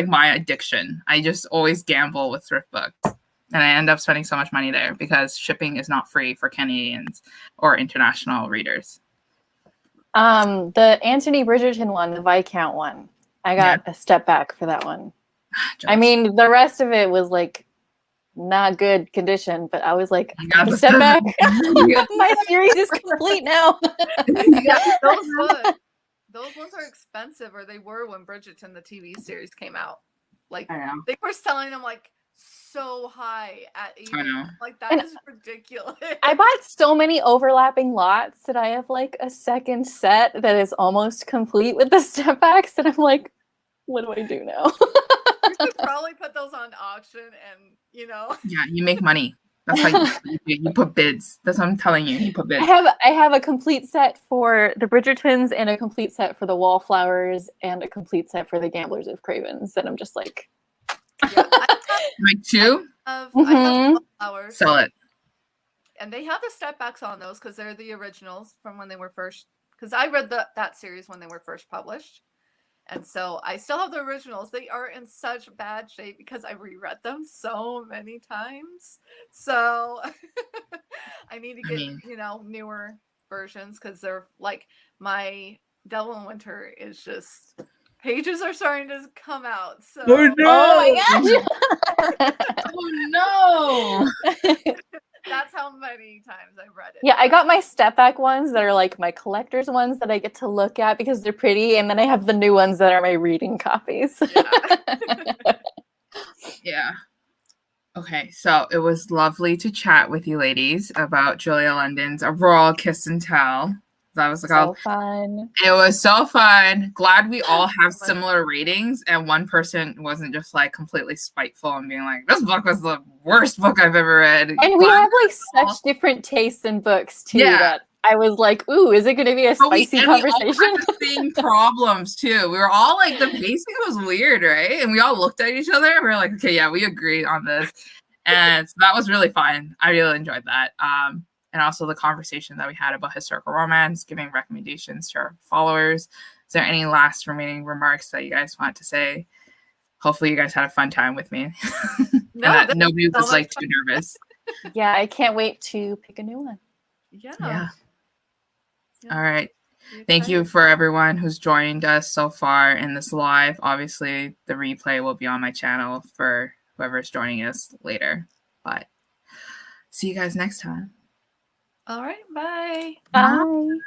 my addiction. I just always gamble with thrift books. And I end up spending so much money there because shipping is not free for Canadians or international readers. The Anthony Bridgerton one, the Viscount one, I got a step back for that one. I mean, the rest of it was like not good condition, but I was like, step back. My series is complete now. Yeah, those ones are expensive, or they were when Bridgerton, the TV series, came out. Like they were selling them like so high at I eBay. know. Like, that And is ridiculous. I bought so many overlapping lots that I have like a second set that is almost complete with the step backs, and I'm like, what do I do now? You should probably put those on auction and, Yeah, you make money. That's how you put bids. That's what I'm telling you. You put bids. I have a complete set for the Bridgertons and a complete set for the Wallflowers and a complete set for the Gamblers of Cravens. And I'm just like, yeah. Like 2? I Mhm. have flowers. Sell it. And they have the step backs on those because they're the originals from when they were first. Because I read that series when they were first published. And so I still have the originals. They are in such bad shape because I reread them so many times. So I need to get, newer versions because they're like my Devil in Winter is just pages are starting to come out. So oh my gosh. Oh no! that's how many times I've read it. Yeah, I got my step back ones that are like my collector's ones that I get to look at because they're pretty. And then I have the new ones that are my reading copies. Yeah. Okay, so it was lovely to chat with you ladies about Julia London's A Royal Kiss and Tell. That was like So fun. It was so fun. Glad we all have similar ratings, and one person wasn't just like completely spiteful and being like, "This book was the worst book I've ever read." And we have like such different tastes in books too. Yeah. That I was like, "Ooh, is it going to be a spicy conversation?" We all had the same problems too. We were all like, the pacing was weird, right? And we all looked at each other and we were like, "Okay, yeah, we agree on this." And so that was really fun. I really enjoyed that. And also the conversation that we had about historical romance, giving recommendations to our followers. Is there any last remaining remarks that you guys want to say? Hopefully you guys had a fun time with me. No, and that nobody was like too nervous. Yeah, I can't wait to pick a new one. Yeah. All right. Thank you for everyone who's joined us so far in this live. Obviously, the replay will be on my channel for whoever's joining us later. But see you guys next time. All right. Bye. Bye.